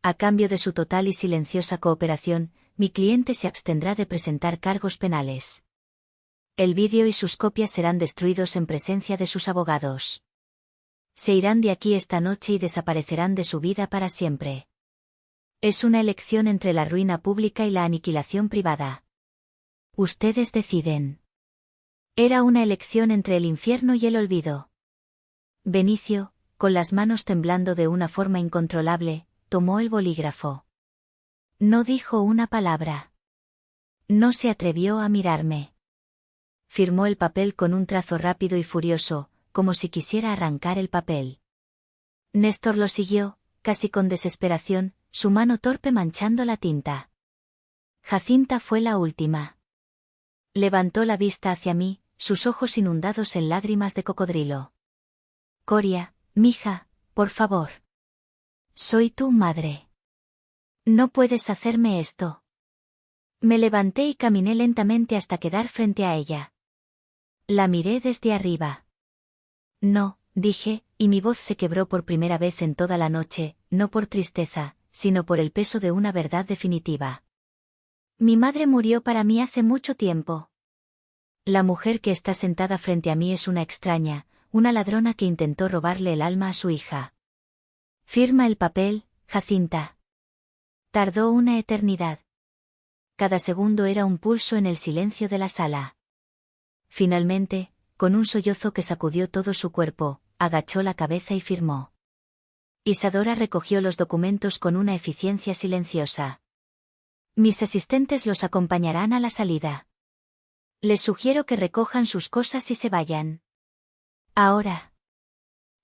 A cambio de su total y silenciosa cooperación, mi cliente se abstendrá de presentar cargos penales. El vídeo y sus copias serán destruidos en presencia de sus abogados. Se irán de aquí esta noche y desaparecerán de su vida para siempre. Es una elección entre la ruina pública y la aniquilación privada. Ustedes deciden. Era una elección entre el infierno y el olvido. Benicio, con las manos temblando de una forma incontrolable, tomó el bolígrafo. No dijo una palabra. No se atrevió a mirarme. Firmó el papel con un trazo rápido y furioso, como si quisiera arrancar el papel. Néstor lo siguió, casi con desesperación, su mano torpe manchando la tinta. Jacinta fue la última. Levantó la vista hacia mí, sus ojos inundados en lágrimas de cocodrilo. Coria, mija, por favor. Soy tu madre. No puedes hacerme esto. Me levanté y caminé lentamente hasta quedar frente a ella. La miré desde arriba. No, dije, y mi voz se quebró por primera vez en toda la noche, no por tristeza, sino por el peso de una verdad definitiva. Mi madre murió para mí hace mucho tiempo. La mujer que está sentada frente a mí es una extraña, una ladrona que intentó robarle el alma a su hija. Firma el papel, Jacinta. Tardó una eternidad. Cada segundo era un pulso en el silencio de la sala. Finalmente, con un sollozo que sacudió todo su cuerpo, agachó la cabeza y firmó. Isadora recogió los documentos con una eficiencia silenciosa. Mis asistentes los acompañarán a la salida. Les sugiero que recojan sus cosas y se vayan. Ahora.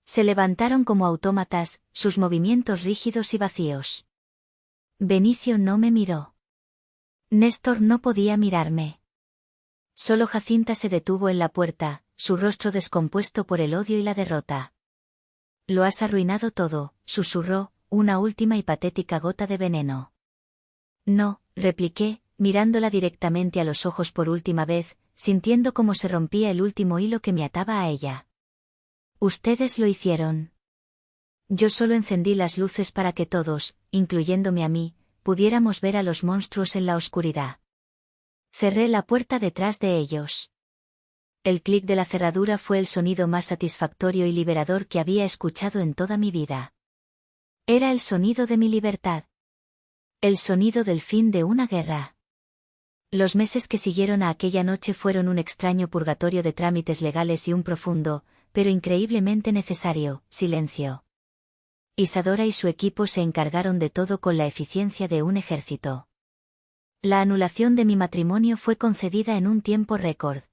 Se levantaron como autómatas, sus movimientos rígidos y vacíos. Benicio no me miró. Néstor no podía mirarme. Solo Jacinta se detuvo en la puerta, su rostro descompuesto por el odio y la derrota. Lo has arruinado todo, susurró, una última y patética gota de veneno. No, repliqué, mirándola directamente a los ojos por última vez, sintiendo cómo se rompía el último hilo que me ataba a ella. Ustedes lo hicieron. Yo solo encendí las luces para que todos, incluyéndome a mí, pudiéramos ver a los monstruos en la oscuridad. Cerré la puerta detrás de ellos. El clic de la cerradura fue el sonido más satisfactorio y liberador que había escuchado en toda mi vida. Era el sonido de mi libertad. El sonido del fin de una guerra. Los meses que siguieron a aquella noche fueron un extraño purgatorio de trámites legales y un profundo, pero increíblemente necesario, silencio. Isadora y su equipo se encargaron de todo con la eficiencia de un ejército. La anulación de mi matrimonio fue concedida en un tiempo récord.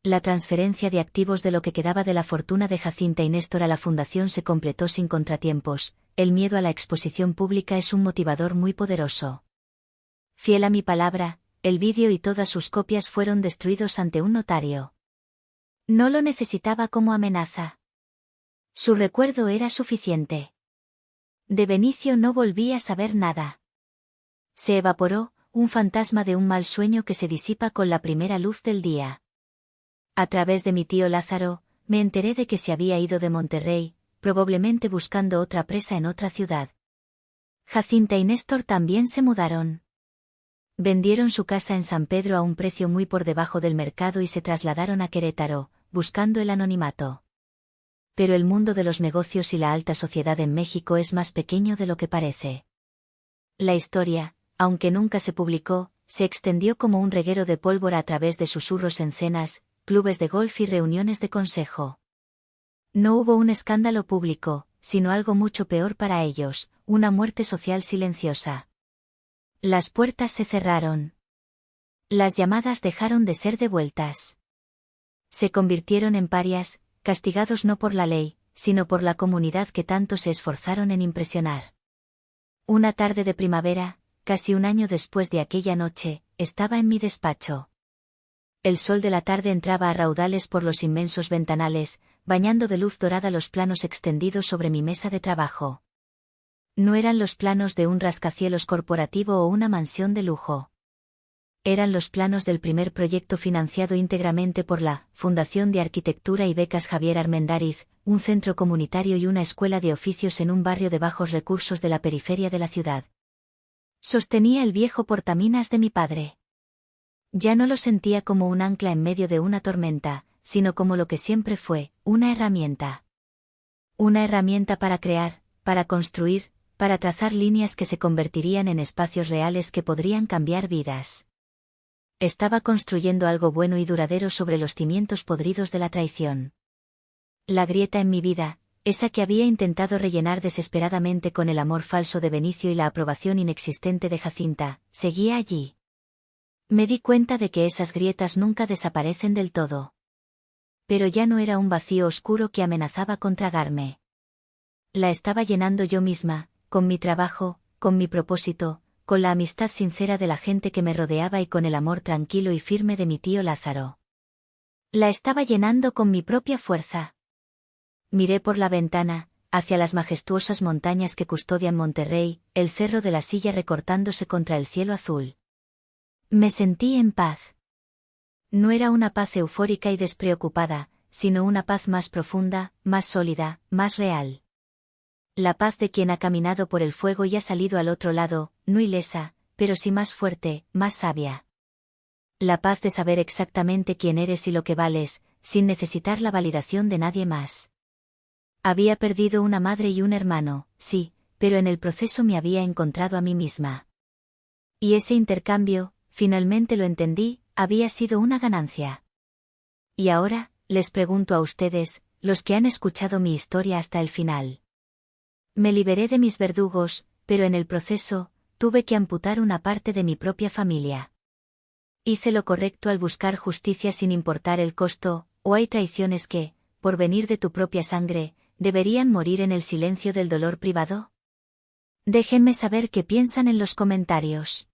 La transferencia de activos de lo que quedaba de la fortuna de Jacinta y Néstor a la fundación se completó sin contratiempos. El miedo a la exposición pública es un motivador muy poderoso. Fiel a mi palabra, el vídeo y todas sus copias fueron destruidos ante un notario. No lo necesitaba como amenaza. Su recuerdo era suficiente. De Benicio no volví a saber nada. Se evaporó, un fantasma de un mal sueño que se disipa con la primera luz del día. A través de mi tío Lázaro, me enteré de que se había ido de Monterrey, probablemente buscando otra presa en otra ciudad. Jacinta y Néstor también se mudaron. Vendieron su casa en San Pedro a un precio muy por debajo del mercado y se trasladaron a Querétaro, buscando el anonimato. Pero el mundo de los negocios y la alta sociedad en México es más pequeño de lo que parece. La historia, aunque nunca se publicó, se extendió como un reguero de pólvora a través de susurros en cenas, clubes de golf y reuniones de consejo. No hubo un escándalo público, sino algo mucho peor para ellos, una muerte social silenciosa. Las puertas se cerraron. Las llamadas dejaron de ser devueltas. Se convirtieron en parias, castigados no por la ley, sino por la comunidad que tanto se esforzaron en impresionar. Una tarde de primavera, casi un año después de aquella noche, estaba en mi despacho. El sol de la tarde entraba a raudales por los inmensos ventanales, bañando de luz dorada los planos extendidos sobre mi mesa de trabajo. No eran los planos de un rascacielos corporativo o una mansión de lujo. Eran los planos del primer proyecto financiado íntegramente por la Fundación de Arquitectura y Becas Javier Armendáriz, un centro comunitario y una escuela de oficios en un barrio de bajos recursos de la periferia de la ciudad. Sostenía el viejo portaminas de mi padre. Ya no lo sentía como un ancla en medio de una tormenta, sino como lo que siempre fue, una herramienta. Una herramienta para crear, para construir, para trazar líneas que se convertirían en espacios reales que podrían cambiar vidas. Estaba construyendo algo bueno y duradero sobre los cimientos podridos de la traición. La grieta en mi vida, esa que había intentado rellenar desesperadamente con el amor falso de Benicio y la aprobación inexistente de Jacinta, seguía allí. Me di cuenta de que esas grietas nunca desaparecen del todo. Pero ya no era un vacío oscuro que amenazaba con tragarme. La estaba llenando yo misma, con mi trabajo, con mi propósito, con la amistad sincera de la gente que me rodeaba y con el amor tranquilo y firme de mi tío Lázaro. La estaba llenando con mi propia fuerza. Miré por la ventana, hacia las majestuosas montañas que custodian Monterrey, el cerro de la Silla recortándose contra el cielo azul. Me sentí en paz. No era una paz eufórica y despreocupada, sino una paz más profunda, más sólida, más real. La paz de quien ha caminado por el fuego y ha salido al otro lado, no ilesa, pero sí más fuerte, más sabia. La paz de saber exactamente quién eres y lo que vales, sin necesitar la validación de nadie más. Había perdido una madre y un hermano, sí, pero en el proceso me había encontrado a mí misma. Y ese intercambio, finalmente lo entendí, había sido una ganancia. Y ahora, les pregunto a ustedes, los que han escuchado mi historia hasta el final. Me liberé de mis verdugos, pero en el proceso, tuve que amputar una parte de mi propia familia. Hice lo correcto al buscar justicia sin importar el costo, o hay traiciones que, por venir de tu propia sangre, ¿Deberían morir en el silencio del dolor privado? Déjenme saber qué piensan en los comentarios.